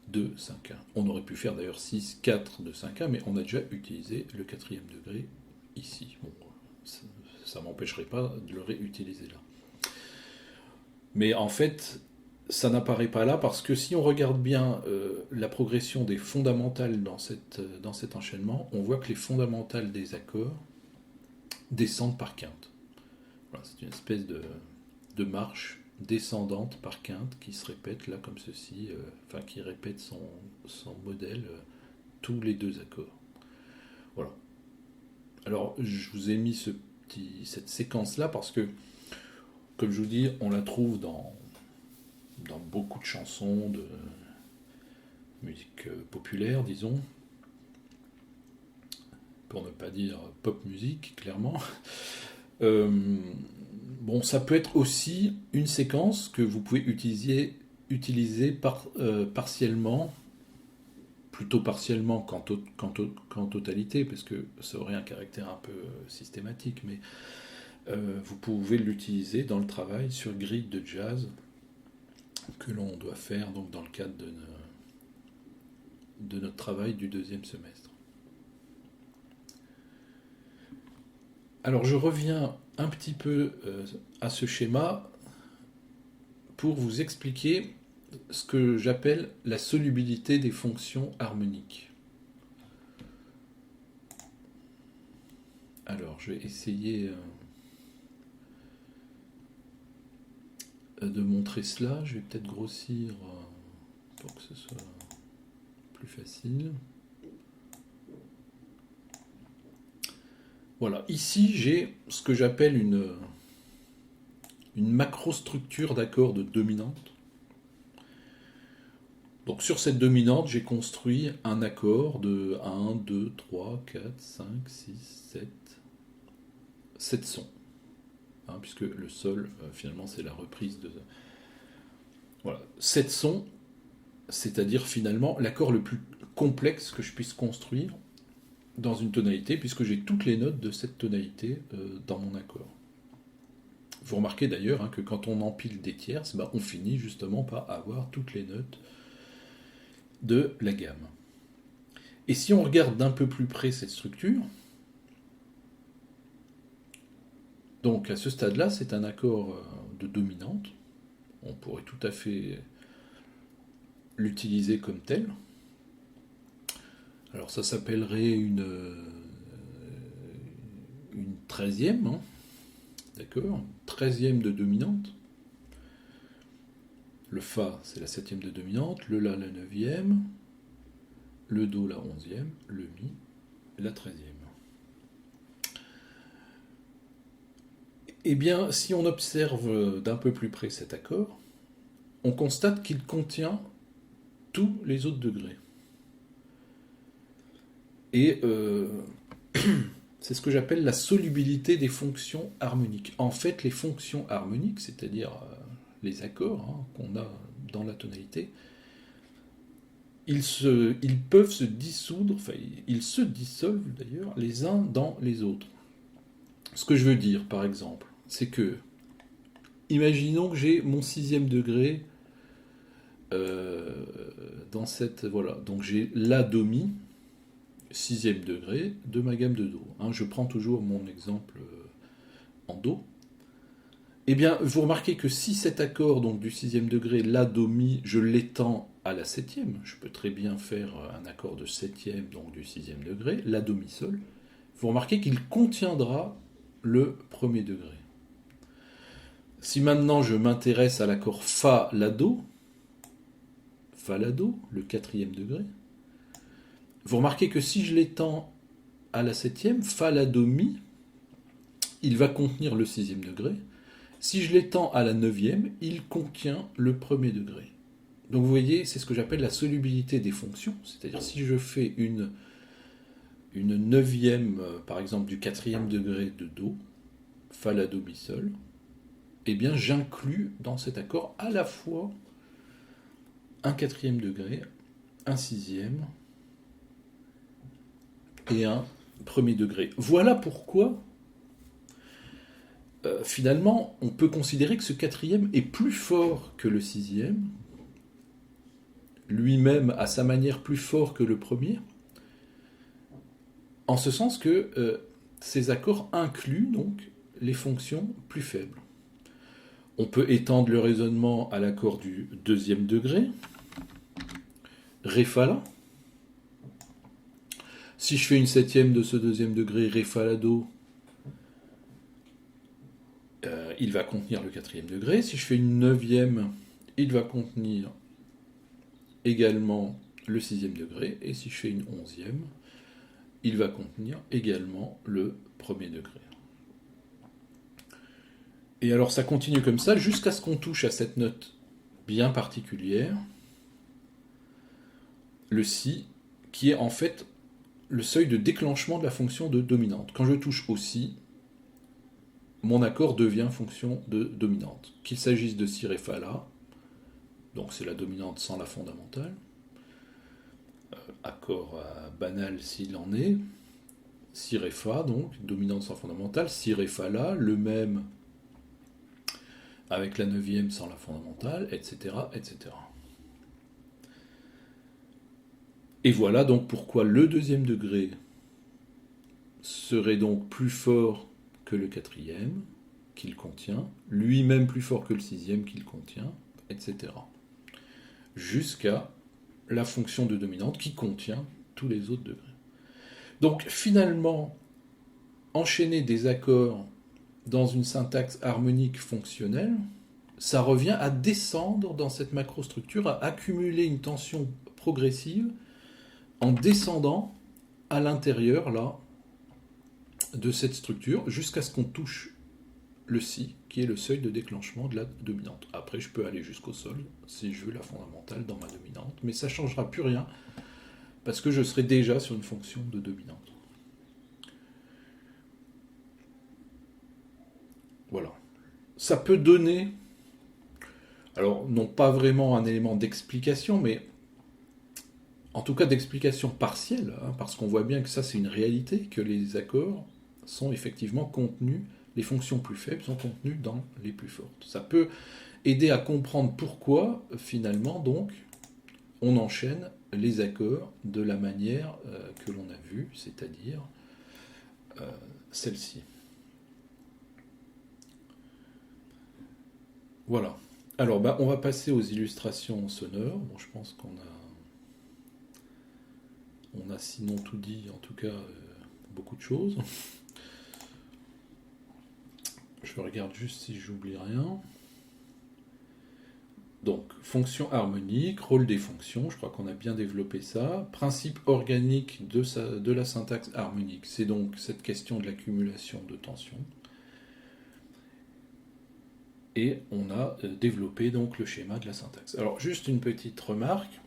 Speaker 1: 2, 5, 1. On aurait pu faire d'ailleurs 6, 4, 2, 5, 1, mais on a déjà utilisé le quatrième degré ici. Bon, ça ne m'empêcherait pas de le réutiliser là. Mais en fait, ça n'apparaît pas là parce que si on regarde bien la progression des fondamentales dans cet enchaînement, on voit que les fondamentales des accords descendent par quinte. Voilà, c'est une espèce de de marche descendante par quinte qui se répète là comme ceci, enfin qui répète son modèle tous les deux accords. Voilà. Alors je vous ai mis cette séquence là parce que, comme je vous dis, on la trouve dans beaucoup de chansons de musique populaire, disons, pour ne pas dire pop musique, clairement. Bon, ça peut être aussi une séquence que vous pouvez utiliser partiellement, plutôt partiellement qu'en totalité, parce que ça aurait un caractère un peu systématique, mais vous pouvez l'utiliser dans le travail sur grille de jazz que l'on doit faire donc dans le cadre de notre travail du deuxième semestre. Alors je reviens un petit peu à ce schéma pour vous expliquer ce que j'appelle la solubilité des fonctions harmoniques. Alors je vais essayer de montrer cela. Je vais peut-être grossir pour que ce soit plus facile. Voilà, ici j'ai ce que j'appelle une macrostructure d'accords de dominante. Donc sur cette dominante, j'ai construit un accord de 1, 2, 3, 4, 5, 6, 7 sons. Puisque le sol, finalement, c'est la reprise de... Voilà, 7 sons, c'est-à-dire finalement l'accord le plus complexe que je puisse construire dans une tonalité, puisque j'ai toutes les notes de cette tonalité dans mon accord. Vous remarquez d'ailleurs que quand on empile des tierces, on finit justement par avoir toutes les notes de la gamme. Et si on regarde d'un peu plus près cette structure, donc à ce stade-là, c'est un accord de dominante. On pourrait tout à fait l'utiliser comme tel. Alors ça s'appellerait une 13e, d'accord, 13e de dominante. Le Fa, c'est la 7e de dominante, le La, la 9e, le Do, la 11e, le Mi, la 13e. Eh bien, si on observe d'un peu plus près cet accord, on constate qu'il contient tous les autres degrés. Et c'est ce que j'appelle la solubilité des fonctions harmoniques. En fait, les fonctions harmoniques, c'est-à-dire les accords qu'on a dans la tonalité, ils peuvent se dissoudre, enfin ils se dissolvent d'ailleurs les uns dans les autres. Ce que je veux dire, par exemple, c'est que, imaginons que j'ai mon 6e degré dans cette... Voilà, donc j'ai La, Do, Mi, 6e degré de ma gamme de Do. Je prends toujours mon exemple en Do. Eh bien, vous remarquez que si cet accord donc, du 6e degré, La, Do, Mi, je l'étends à la 7e, je peux très bien faire un accord de 7e, donc du 6e degré, La, Do, Mi, Sol, vous remarquez qu'il contiendra le premier degré. Si maintenant je m'intéresse à l'accord Fa, La, Do, le 4e degré, vous remarquez que si je l'étends à la 7e, Fa, La, Do, Mi, il va contenir le 6e degré. Si je l'étends à la 9e, il contient le premier degré. Donc vous voyez, c'est ce que j'appelle la solubilité des fonctions. C'est-à-dire si je fais une 9e, par exemple, du 4e degré de Do, Fa, La, Do, Mi, Sol, eh bien j'inclus dans cet accord à la fois un 4e degré, un 6e et un premier degré. Voilà pourquoi finalement on peut considérer que ce 4e est plus fort que le 6e, lui-même à sa manière plus fort que le premier, en ce sens que ces accords incluent donc les fonctions plus faibles. On peut étendre le raisonnement à l'accord du 2e degré, Ré, Fa, La. Si je fais une 7e de ce 2e degré, Ré, Fa, La, Do, il va contenir le 4e degré. Si je fais une 9e, il va contenir également le 6e degré. Et si je fais une 11e, il va contenir également le 1er degré. Et alors ça continue comme ça jusqu'à ce qu'on touche à cette note bien particulière, le Si, qui est en fait le seuil de déclenchement de la fonction de dominante. Quand je touche au Si, mon accord devient fonction de dominante. Qu'il s'agisse de Si, Ré, Fa, La, donc c'est la dominante sans la fondamentale, accord banal s'il en est, Si, Ré, Fa, donc dominante sans fondamentale, Si, Ré, Fa, La, le même avec la 9e sans la fondamentale, etc., etc. Et voilà donc pourquoi le 2e degré serait donc plus fort que le 4e qu'il contient, lui-même plus fort que le 6e qu'il contient, etc. Jusqu'à la fonction de dominante qui contient tous les autres degrés. Donc finalement, enchaîner des accords dans une syntaxe harmonique fonctionnelle, ça revient à descendre dans cette macrostructure, à accumuler une tension progressive en descendant à l'intérieur là de cette structure jusqu'à ce qu'on touche le Si, qui est le seuil de déclenchement de la dominante. Après, je peux aller jusqu'au sol si je veux la fondamentale dans ma dominante, mais ça ne changera plus rien parce que je serai déjà sur une fonction de dominante. Voilà. Ça peut donner, alors non pas vraiment un élément d'explication, mais en tout cas d'explication partielle, hein, parce qu'on voit bien que ça c'est une réalité, que les accords sont effectivement contenus, les fonctions plus faibles sont contenues dans les plus fortes. Ça peut aider à comprendre pourquoi finalement donc on enchaîne les accords de la manière que l'on a vu, c'est-à-dire celle-ci. Voilà. Alors on va passer aux illustrations sonores. Bon, je pense qu'on a sinon tout dit, en tout cas beaucoup de choses. Je regarde juste si j'oublie rien. Donc, fonction harmonique, rôle des fonctions, je crois qu'on a bien développé ça. Principe organique de la syntaxe harmonique, c'est donc cette question de l'accumulation de tension. Et on a développé donc le schéma de la syntaxe. Alors, juste une petite remarque.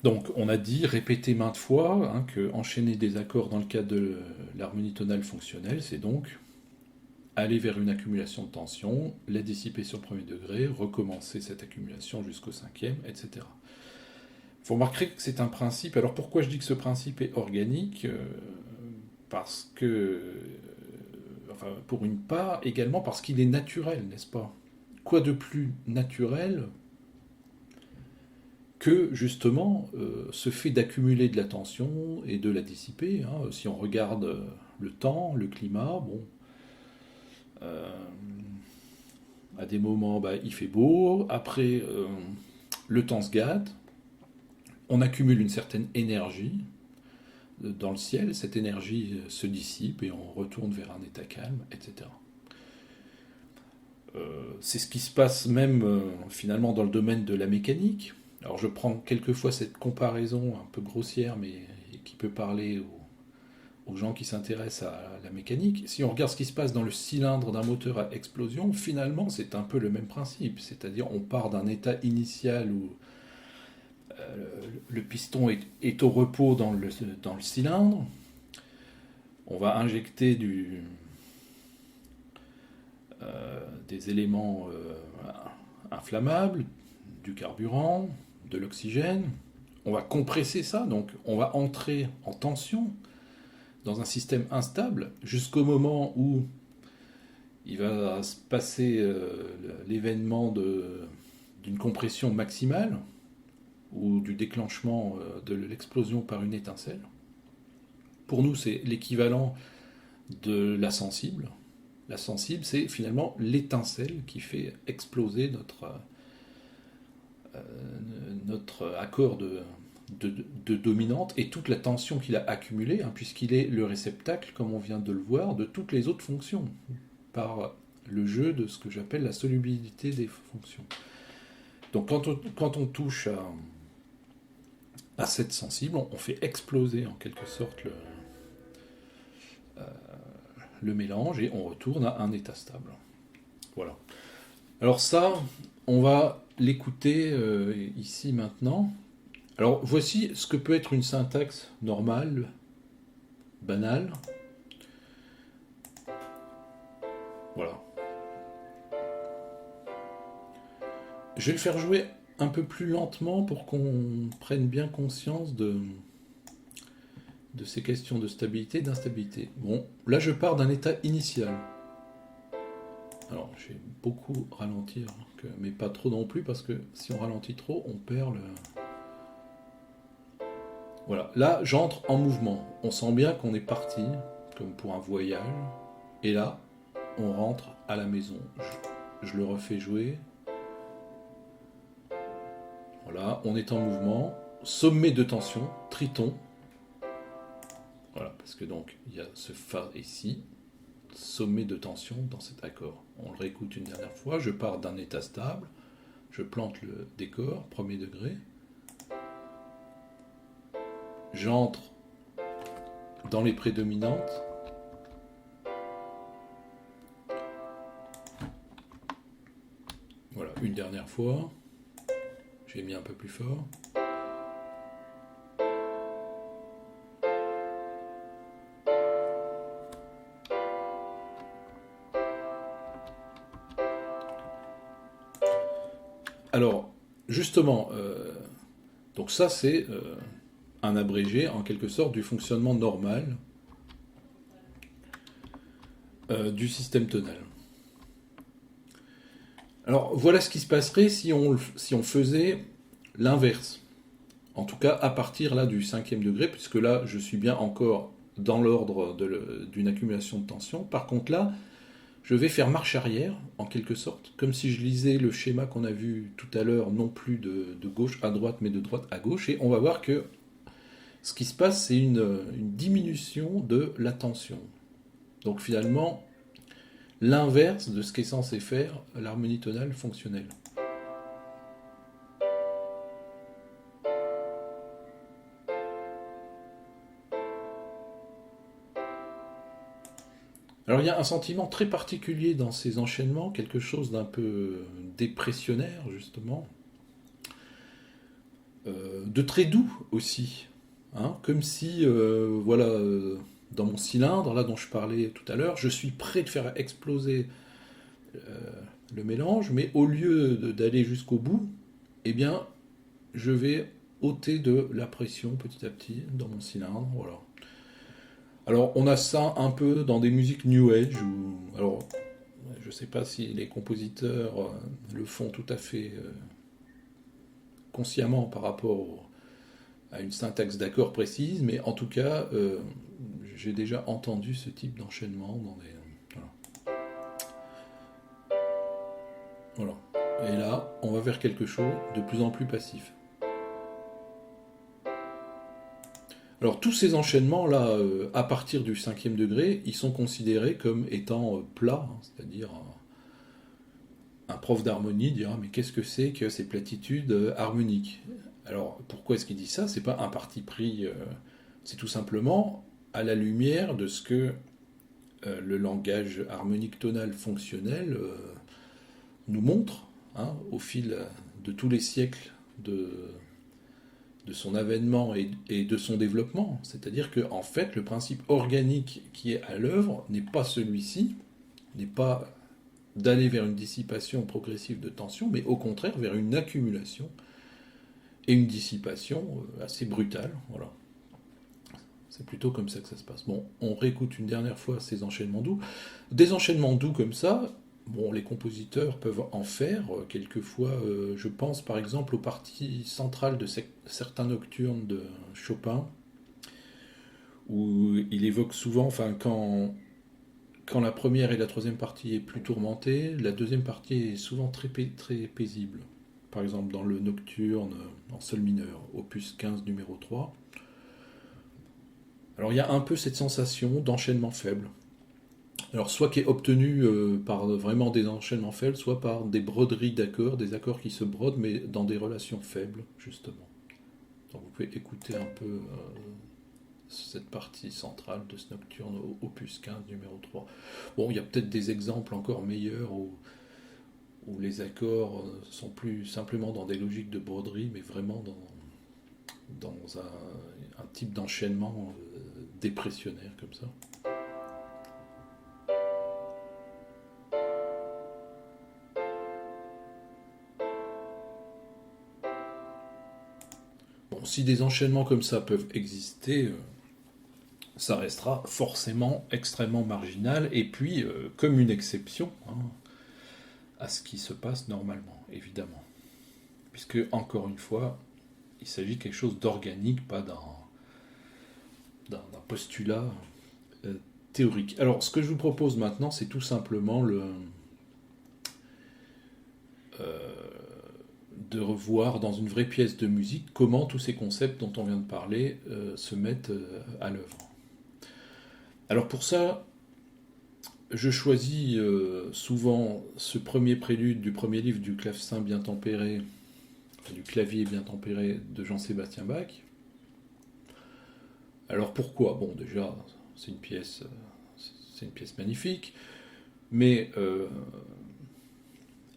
Speaker 1: Donc, on a dit, répété maintes fois, hein, que enchaîner des accords dans le cadre de l'harmonie tonale fonctionnelle, c'est donc aller vers une accumulation de tension, la dissiper sur le 1er degré, recommencer cette accumulation jusqu'au 5e, etc. Vous remarquerez que c'est un principe. Alors pourquoi je dis que ce principe est organique ? Parce que, enfin, pour une part, également parce qu'il est naturel, n'est-ce pas ? Quoi de plus naturel que justement ce fait d'accumuler de la tension et de la dissiper, hein. Si on regarde le temps, le climat, bon, à des moments il fait beau, après le temps se gâte, on accumule une certaine énergie dans le ciel, cette énergie se dissipe et on retourne vers un état calme, etc. C'est ce qui se passe même finalement dans le domaine de la mécanique. Alors je prends quelquefois cette comparaison un peu grossière, mais qui peut parler aux gens qui s'intéressent à la mécanique. Si on regarde ce qui se passe dans le cylindre d'un moteur à explosion, finalement c'est un peu le même principe. C'est-à-dire on part d'un état initial où le piston est au repos dans le cylindre. On va injecter des éléments inflammables, du carburant, de l'oxygène. On va compresser ça, donc on va entrer en tension dans un système instable jusqu'au moment où il va se passer l'événement d'une compression maximale ou du déclenchement de l'explosion par une étincelle. Pour nous, c'est l'équivalent de la sensible. La sensible, c'est finalement l'étincelle qui fait exploser notre accord de dominante et toute la tension qu'il a accumulée, hein, puisqu'il est le réceptacle, comme on vient de le voir, de toutes les autres fonctions, par le jeu de ce que j'appelle la solubilité des fonctions. Donc quand on touche à cette sensible, on fait exploser en quelque sorte le mélange et on retourne à un état stable. Voilà. Alors ça, on va l'écouter ici maintenant. Alors voici ce que peut être une syntaxe normale, banale. Voilà. Je vais le faire jouer un peu plus lentement pour qu'on prenne bien conscience de ces questions de stabilité et d'instabilité. Bon, là je pars d'un état initial. Alors je vais beaucoup ralentir, mais pas trop non plus, parce que si on ralentit trop, on perd le... Voilà, là j'entre en mouvement. On sent bien qu'on est parti, comme pour un voyage. Et là, on rentre à la maison. Je le refais jouer. Voilà, on est en mouvement. Sommet de tension, triton. Voilà, parce que donc il y a ce Fa ici. Sommet de tension dans cet accord. On le réécoute une dernière fois. Je pars d'un état stable. Je plante le décor, premier degré. J'entre dans les prédominantes. Voilà, une dernière fois. J'ai mis un peu plus fort. Alors, justement, donc ça c'est un abrégé en quelque sorte du fonctionnement normal du système tonal. Alors voilà ce qui se passerait si on faisait l'inverse. En tout cas à partir là du 5e degré, puisque là je suis bien encore dans l'ordre d'une accumulation de tension. Par contre là, je vais faire marche arrière, en quelque sorte, comme si je lisais le schéma qu'on a vu tout à l'heure, non plus de gauche à droite, mais de droite à gauche, et on va voir que ce qui se passe, c'est une diminution de la tension. Donc finalement, l'inverse de ce qu'est censé faire l'harmonie tonale fonctionnelle. Alors il y a un sentiment très particulier dans ces enchaînements, quelque chose d'un peu dépressionnaire justement, de très doux aussi, hein, comme si, voilà, dans mon cylindre, là dont je parlais tout à l'heure, je suis prêt de faire exploser le mélange, mais au lieu d'aller jusqu'au bout, eh bien, je vais ôter de la pression petit à petit dans mon cylindre, voilà. Alors, on a ça un peu dans des musiques New Age, alors, je ne sais pas si les compositeurs le font tout à fait consciemment par rapport à une syntaxe d'accord précise, mais en tout cas, j'ai déjà entendu ce type d'enchaînement dans des... Voilà. Et là, on va vers quelque chose de plus en plus passif. Alors tous ces enchaînements-là, à partir du 5e degré, ils sont considérés comme étant plats, hein, c'est-à-dire un prof d'harmonie dira mais qu'est-ce que c'est que ces platitudes harmoniques? Alors pourquoi est-ce qu'il dit ça? C'est pas un parti pris, c'est tout simplement à la lumière de ce que le langage harmonique tonal fonctionnel nous montre, hein, au fil de tous les siècles de son avènement et de son développement. C'est-à-dire que en fait, le principe organique qui est à l'œuvre n'est pas celui-ci, n'est pas d'aller vers une dissipation progressive de tension, mais au contraire vers une accumulation et une dissipation assez brutale. Voilà. C'est plutôt comme ça que ça se passe. Bon, on réécoute une dernière fois ces enchaînements doux. Des enchaînements doux comme ça, bon, les compositeurs peuvent en faire quelquefois. Je pense par exemple aux parties centrales de certains nocturnes de Chopin, où il évoque souvent, enfin, quand la première et la troisième partie est plus tourmentée, la deuxième partie est souvent très paisible. par exemple dans le nocturne en sol mineur, opus 15 numéro 3. Alors il y a un peu cette sensation d'enchaînement faible. Alors soit qui est obtenu par vraiment des enchaînements faibles, soit par des broderies d'accords, des accords qui se brodent mais dans des relations faibles justement. Donc vous pouvez écouter un peu cette partie centrale de ce nocturne opus 15 numéro 3. Bon, il y a peut-être des exemples encore meilleurs où les accords sont plus simplement dans des logiques de broderie, mais vraiment dans un type d'enchaînement dépressionnaire comme ça. Bon, si des enchaînements comme ça peuvent exister, ça restera forcément extrêmement marginal, et puis comme une exception à ce qui se passe normalement, évidemment. Puisque, encore une fois, il s'agit de quelque chose d'organique, pas d'un postulat théorique. Alors, ce que je vous propose maintenant, c'est tout simplement de revoir dans une vraie pièce de musique comment tous ces concepts dont on vient de parler se mettent à l'œuvre. Alors pour ça, je choisis souvent ce premier prélude du premier livre du clavecin bien tempéré, enfin, du clavier bien tempéré de Jean-Sébastien Bach. Alors pourquoi ? Bon, déjà, c'est une pièce magnifique, mais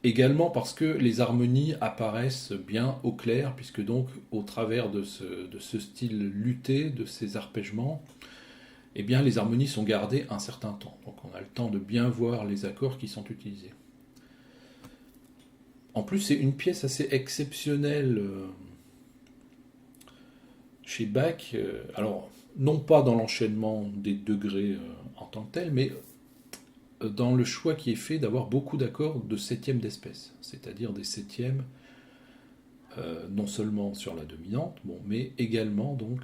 Speaker 1: également parce que les harmonies apparaissent bien au clair, puisque donc au travers de ce style luté, de ces arpègements, eh bien les harmonies sont gardées un certain temps. Donc on a le temps de bien voir les accords qui sont utilisés. En plus, c'est une pièce assez exceptionnelle chez Bach. Alors, non pas dans l'enchaînement des degrés en tant que tel, mais dans le choix qui est fait d'avoir beaucoup d'accords de septième d'espèce, c'est-à-dire des septièmes non seulement sur la dominante, bon, mais également donc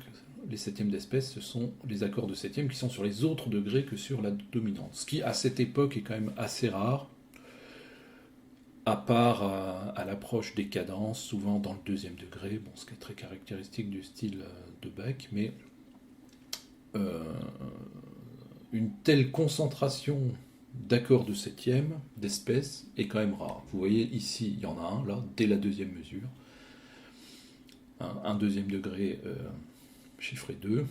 Speaker 1: les septièmes d'espèce, ce sont les accords de septième qui sont sur les autres degrés que sur la dominante. Ce qui, à cette époque, est quand même assez rare, à part à l'approche des cadences, souvent dans le deuxième degré, bon, ce qui est très caractéristique du style de Bach, mais une telle concentration d'accords de septième d'espèce est quand même rare. Vous voyez ici, il y en a un, là, dès la deuxième mesure. Un deuxième degré chiffré 2.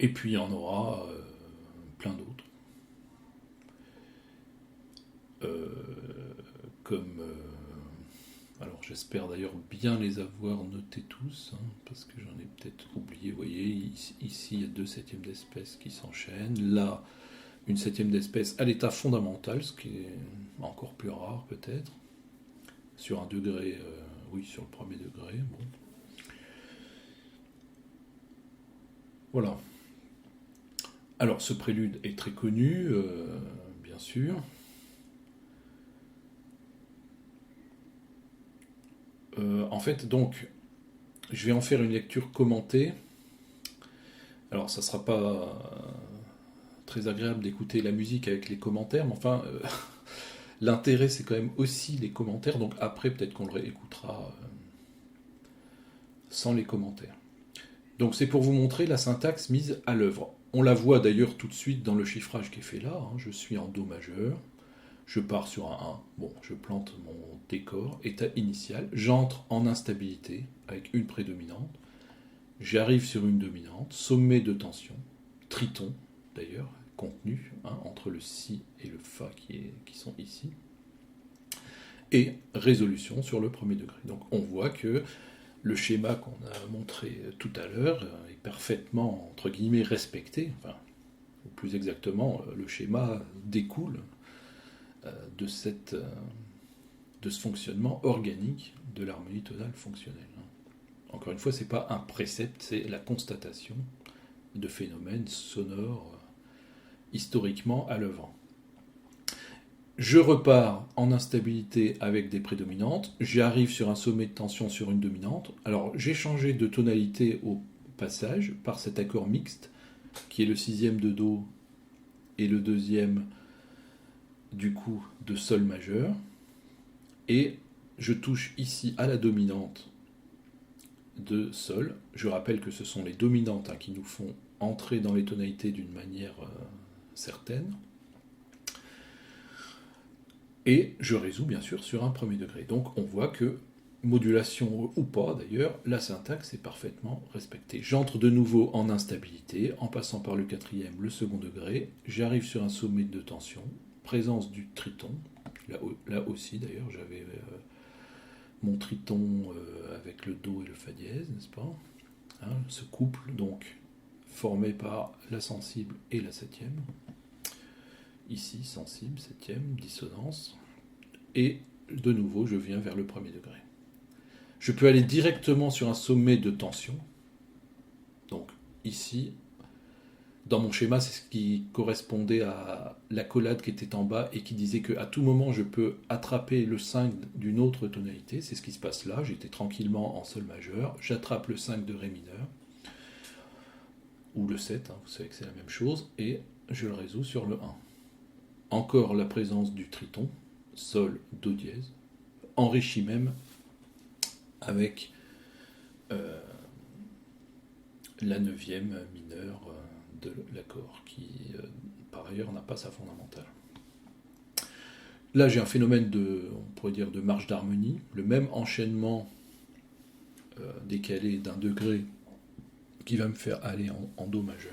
Speaker 1: Et puis il y en aura plein d'autres. Comme... alors j'espère d'ailleurs bien les avoir notés tous, parce que j'en ai peut-être oublié. Vous voyez, ici il y a deux septièmes d'espèce qui s'enchaînent. Là, une septième d'espèce à l'état fondamental, ce qui est encore plus rare peut-être. Sur un degré, oui, sur le premier degré. Bon. Voilà. Alors, ce prélude est très connu, bien sûr. En fait, donc, je vais en faire une lecture commentée. Alors, ça ne sera pas très agréable d'écouter la musique avec les commentaires, mais enfin, l'intérêt, c'est quand même aussi les commentaires. Donc, après, peut-être qu'on le réécoutera sans les commentaires. Donc, c'est pour vous montrer la syntaxe mise à l'œuvre. On la voit d'ailleurs tout de suite dans le chiffrage qui est fait là. Je suis en Do majeur. Je pars sur un 1, bon, je plante mon décor, état initial, j'entre en instabilité avec une prédominante, j'arrive sur une dominante, sommet de tension, triton d'ailleurs, contenu entre le Si et le Fa qui sont ici, et résolution sur le premier degré. Donc on voit que le schéma qu'on a montré tout à l'heure est parfaitement, entre guillemets, respecté, enfin, ou plus exactement, le schéma découle de ce fonctionnement organique de l'harmonie tonale fonctionnelle. Encore une fois, ce n'est pas un précepte, c'est la constatation de phénomènes sonores historiquement à l'œuvre. Je repars en instabilité avec des prédominantes, j'arrive sur un sommet de tension sur une dominante. Alors j'ai changé de tonalité au passage par cet accord mixte qui est le sixième de Do et le deuxième du coup de Sol majeur, et je touche ici à la dominante de Sol. Je rappelle que ce sont les dominantes qui nous font entrer dans les tonalités d'une manière certaine. Et je résous bien sûr sur un premier degré. Donc on voit que, modulation ou pas d'ailleurs, la syntaxe est parfaitement respectée. J'entre de nouveau en instabilité, en passant par le quatrième, le second degré. J'arrive sur un sommet de tension, présence du triton. Là aussi d'ailleurs, j'avais mon triton avec le Do et le Fa dièse, n'est-ce pas, ce couple donc formé par la sensible et la septième. Ici, sensible, septième, dissonance. Et de nouveau, je viens vers le premier degré. Je peux aller directement sur un sommet de tension. Donc ici, dans mon schéma, c'est ce qui correspondait à l'accolade qui était en bas et qui disait qu'à tout moment, je peux attraper le 5 d'une autre tonalité. C'est ce qui se passe là. J'étais tranquillement en sol majeur. J'attrape le 5 de ré mineur. Ou le 7, vous savez que c'est la même chose. Et je le résous sur le 1. Encore la présence du triton, sol, do dièse, enrichi même avec la neuvième mineure de l'accord, qui par ailleurs n'a pas sa fondamentale. Là j'ai un phénomène on pourrait dire de marche d'harmonie, le même enchaînement décalé d'un degré qui va me faire aller en do majeur.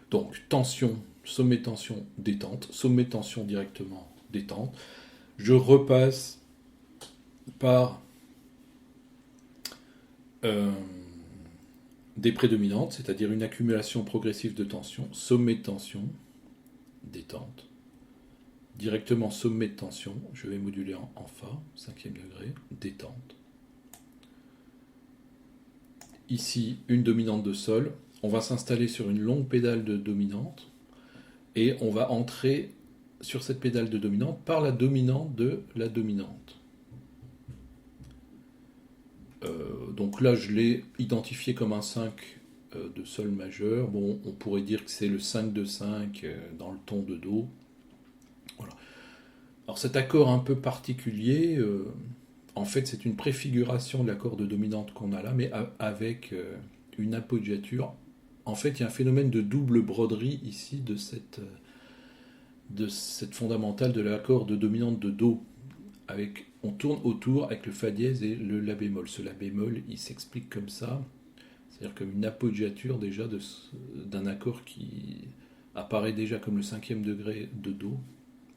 Speaker 1: Donc tension, sommet tension, détente, sommet tension directement, détente. Je repasse par des prédominantes, c'est-à-dire une accumulation progressive de tension, sommet de tension, détente. Directement sommet de tension, je vais moduler en Fa, 5e degré, détente. Ici, une dominante de Sol. On va s'installer sur une longue pédale de dominante et on va entrer sur cette pédale de dominante par la dominante de la dominante. Donc là, je l'ai identifié comme un 5 de Sol majeur. Bon, on pourrait dire que c'est le 5 de 5 dans le ton de Do. Voilà. Alors cet accord un peu particulier, en fait, c'est une préfiguration de l'accord de dominante qu'on a là, mais avec une appoggiature. En fait, il y a un phénomène de double broderie ici de cette fondamentale de l'accord de dominante de Do. On tourne autour avec le Fa dièse et le La bémol. Ce La bémol, il s'explique comme ça, c'est-à-dire comme une appoggiature déjà d'un accord qui apparaît déjà comme le 5e degré de Do.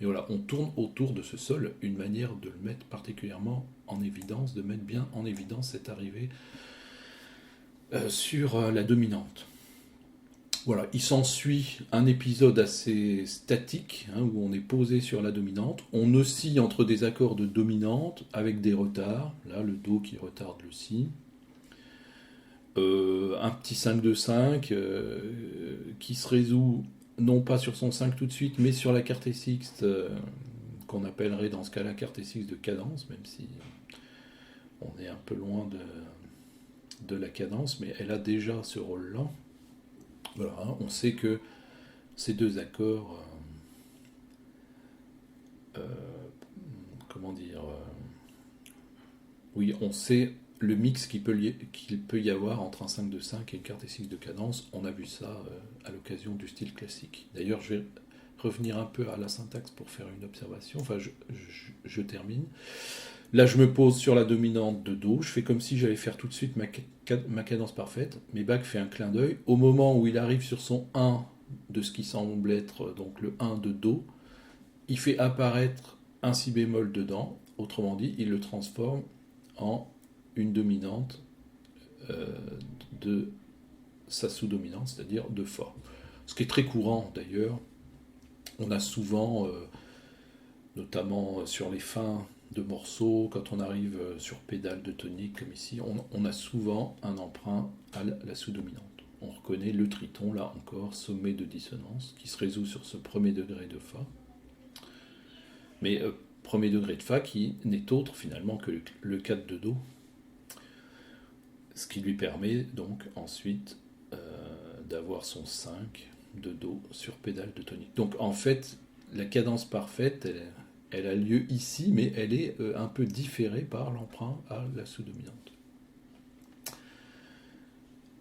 Speaker 1: Et voilà, on tourne autour de ce Sol, une manière de le mettre particulièrement en évidence, de mettre bien en évidence cette arrivée sur la dominante. Voilà, il s'ensuit un épisode assez statique, où on est posé sur la dominante. On oscille entre des accords de dominante avec des retards. Là, le Do qui retarde le Si. Un petit 5 de 5 qui se résout non pas sur son 5 tout de suite, mais sur la carte sixte qu'on appellerait dans ce cas-là carte sixte de cadence, même si on est un peu loin de la cadence, mais elle a déjà ce rôle-là. Voilà, on sait que ces deux accords, oui, on sait le mix qu'il peut y avoir entre un 5 de 5 et une carte sixte de cadence. On a vu ça à l'occasion du style classique. D'ailleurs, je vais revenir un peu à la syntaxe pour faire une observation. Enfin, je termine. Là, je me pose sur la dominante de Do. Je fais comme si j'allais faire tout de suite ma cadence parfaite. Mais Bach fait un clin d'œil. Au moment où il arrive sur son 1 de ce qui semble être donc le 1 de Do, il fait apparaître un Si bémol dedans. Autrement dit, il le transforme en une dominante de sa sous-dominante, c'est-à-dire de Fa. Ce qui est très courant d'ailleurs. On a souvent, notamment sur les fins de morceaux, quand on arrive sur pédale de tonique comme ici, on a souvent un emprunt à la sous-dominante. On reconnaît le triton, là encore, sommet de dissonance, qui se résout sur ce premier degré de Fa. Mais premier degré de Fa qui n'est autre finalement que le 4 de Do, ce qui lui permet donc ensuite d'avoir son 5 de Do sur pédale de tonique. Donc en fait, la cadence parfaite, Elle a lieu ici, mais elle est un peu différée par l'emprunt à la sous-dominante.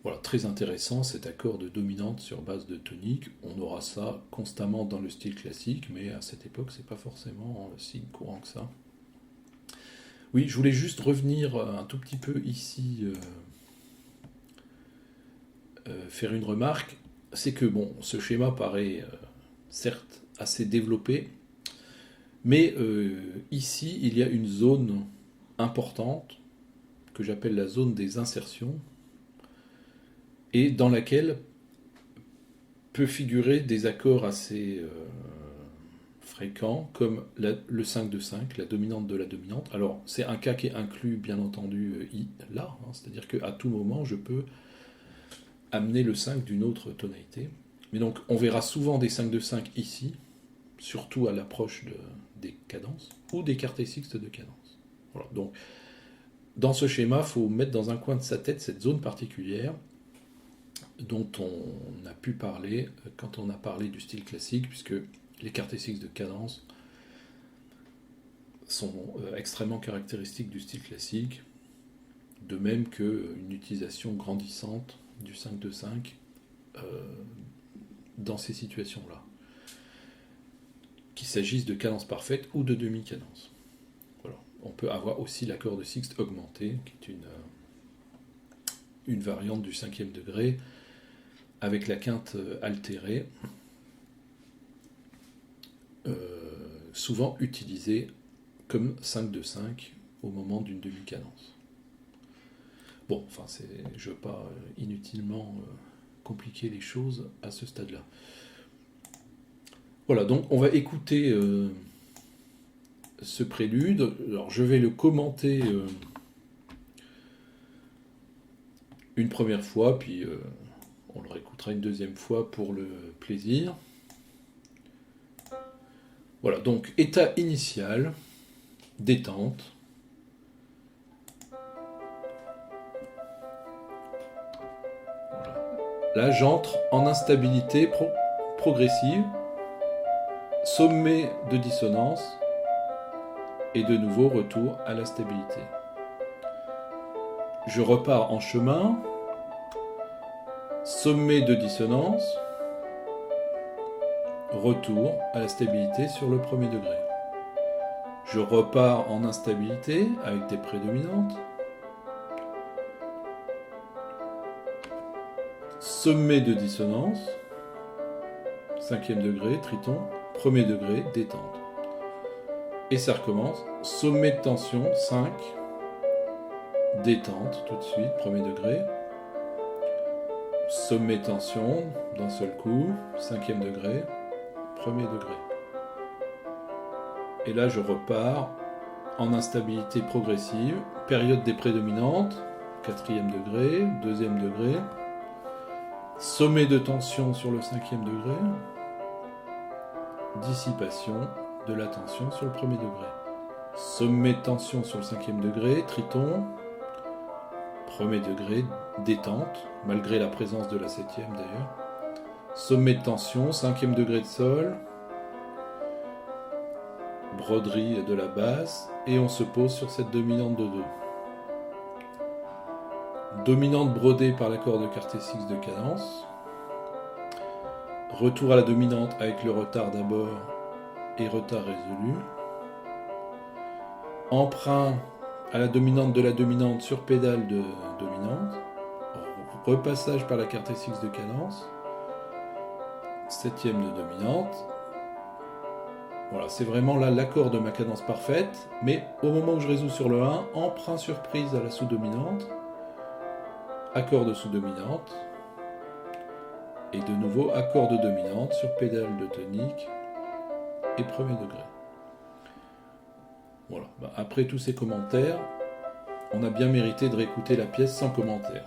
Speaker 1: Voilà, très intéressant cet accord de dominante sur base de tonique. On aura ça constamment dans le style classique, mais à cette époque, c'est pas forcément si courant que ça. Oui, je voulais juste revenir un tout petit peu ici, faire une remarque. C'est que bon, ce schéma paraît certes assez développé, mais ici, il y a une zone importante que j'appelle la zone des insertions et dans laquelle peut figurer des accords assez fréquents comme le 5 de 5, la dominante de la dominante. Alors, c'est un cas qui est inclus, bien entendu, là, hein, c'est-à-dire qu'à tout moment, je peux amener le 5 d'une autre tonalité. Mais donc, on verra souvent des 5 de 5 ici, surtout à l'approche des cadences, ou des quartés sixtes de cadence. Voilà. Donc, dans ce schéma, il faut mettre dans un coin de sa tête cette zone particulière dont on a pu parler quand on a parlé du style classique, puisque les quartés sixtes de cadence sont extrêmement caractéristiques du style classique, de même qu'une utilisation grandissante du 5 de 5 dans ces situations-là, qu'il s'agisse de cadence parfaite ou de demi-cadence. Voilà. On peut avoir aussi l'accord de sixte augmenté, qui est une variante du cinquième degré, avec la quinte altérée, souvent utilisée comme 5 de 5 au moment d'une demi-cadence. Bon, enfin, je ne veux pas inutilement compliquer les choses à ce stade-là. Voilà, donc on va écouter ce prélude. Alors, je vais le commenter une première fois, puis on le réécoutera une deuxième fois pour le plaisir. Voilà, donc état initial, détente. Voilà. Là, j'entre en instabilité progressive, sommet de dissonance, et de nouveau retour à la stabilité. Je repars en chemin, sommet de dissonance, retour à la stabilité sur le premier degré. Je repars en instabilité avec des prédominantes, sommet de dissonance, cinquième degré, triton, premier degré, détente. Et ça recommence, sommet de tension, 5, détente tout de suite, premier degré, sommet de tension, d'un seul coup, cinquième degré, premier degré. Et là, je repars en instabilité progressive, période des prédominantes, quatrième degré, deuxième degré, sommet de tension sur le cinquième degré, dissipation de la tension sur le premier degré. Sommet de tension sur le cinquième degré, triton, premier degré, détente, malgré la présence de la septième d'ailleurs. Sommet de tension, cinquième degré de sol, broderie de la basse, et on se pose sur cette dominante de Do. Dominante brodée par l'accord de quarté sixte de cadence. Retour à la dominante avec le retard d'abord et retard résolu. Emprunt à la dominante de la dominante sur pédale de dominante. Repassage par la quarté sixte de cadence. Septième de dominante. Voilà, c'est vraiment là l'accord de ma cadence parfaite, mais au moment où je résous sur le 1, emprunt surprise à la sous-dominante, accord de sous-dominante, et de nouveau accord de dominante sur pédale de tonique et premier degré. Voilà, après tous ces commentaires, on a bien mérité de réécouter la pièce sans commentaire.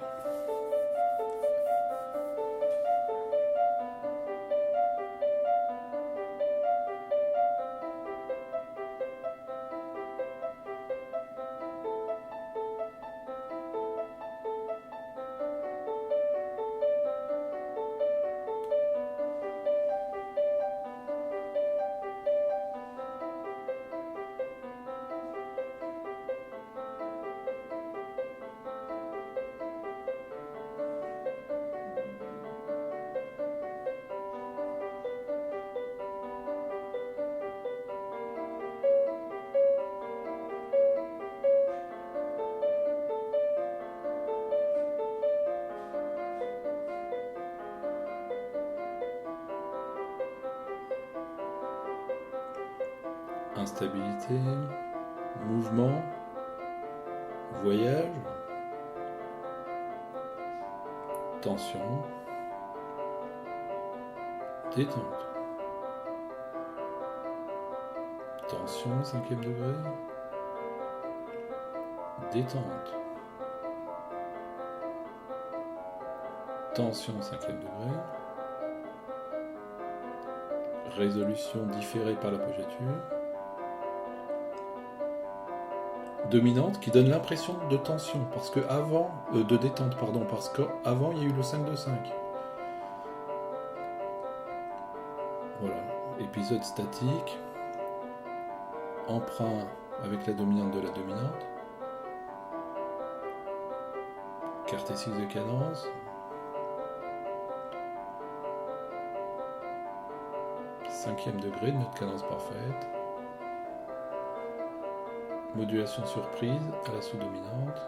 Speaker 1: instabilité, mouvement, voyage, tension, détente, tension, 5e degré, détente, tension, 5e degré, résolution différée par l'appoggiature, dominante qui donne l'impression de tension parce que avant de détente pardon, parce qu'avant il y a eu le 5 de 5. Voilà, épisode statique, emprunt avec la dominante de la dominante, quartet 6 de cadence, 5e degré de notre cadence parfaite, modulation surprise à la sous-dominante,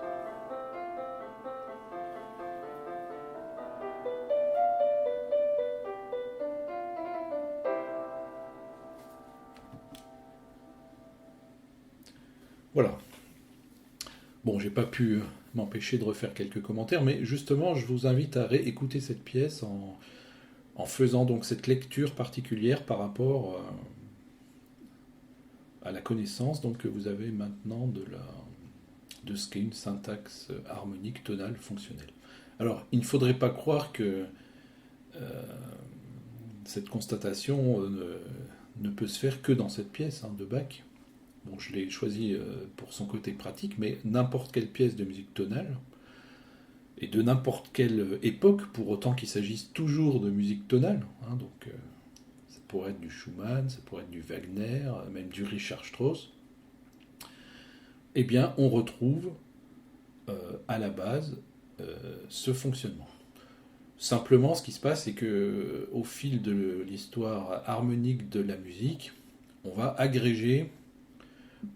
Speaker 1: voilà. Bon, j'ai pas pu m'empêcher de refaire quelques commentaires, mais justement, je vous invite à réécouter cette pièce en faisant donc cette lecture particulière par rapport à la connaissance donc, que vous avez maintenant de ce qu'est une syntaxe harmonique tonale fonctionnelle. Alors, il ne faudrait pas croire que cette constatation ne peut se faire que dans cette pièce de Bach. Bon, je l'ai choisi pour son côté pratique, mais n'importe quelle pièce de musique tonale, et de n'importe quelle époque, pour autant qu'il s'agisse toujours de musique tonale, donc ça pourrait être du Schumann, ça pourrait être du Wagner, même du Richard Strauss, eh bien on retrouve à la base ce fonctionnement. Simplement, ce qui se passe, c'est que au fil de l'histoire harmonique de la musique, on va agréger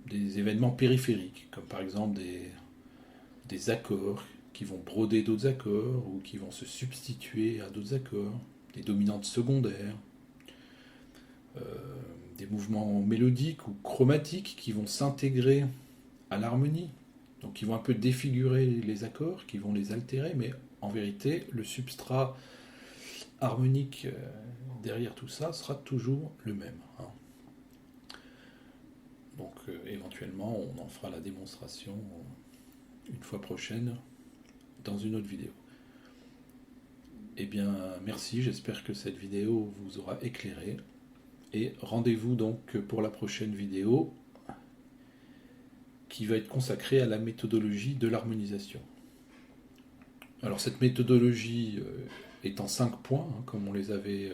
Speaker 1: des événements périphériques, comme par exemple des accords qui vont broder d'autres accords ou qui vont se substituer à d'autres accords, des dominantes secondaires, des mouvements mélodiques ou chromatiques qui vont s'intégrer à l'harmonie, donc qui vont un peu défigurer les accords, qui vont les altérer, mais en vérité, le substrat harmonique derrière tout ça sera toujours le même. Donc éventuellement, on en fera la démonstration une fois prochaine dans une autre vidéo. Eh bien, merci, j'espère que cette vidéo vous aura éclairé. Et rendez-vous donc pour la prochaine vidéo qui va être consacrée à la méthodologie de l'harmonisation. Alors cette méthodologie est en 5 points, comme on les avait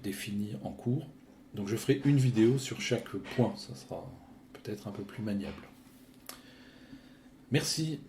Speaker 1: définis en cours. Donc je ferai une vidéo sur chaque point, ça sera peut-être un peu plus maniable. Merci.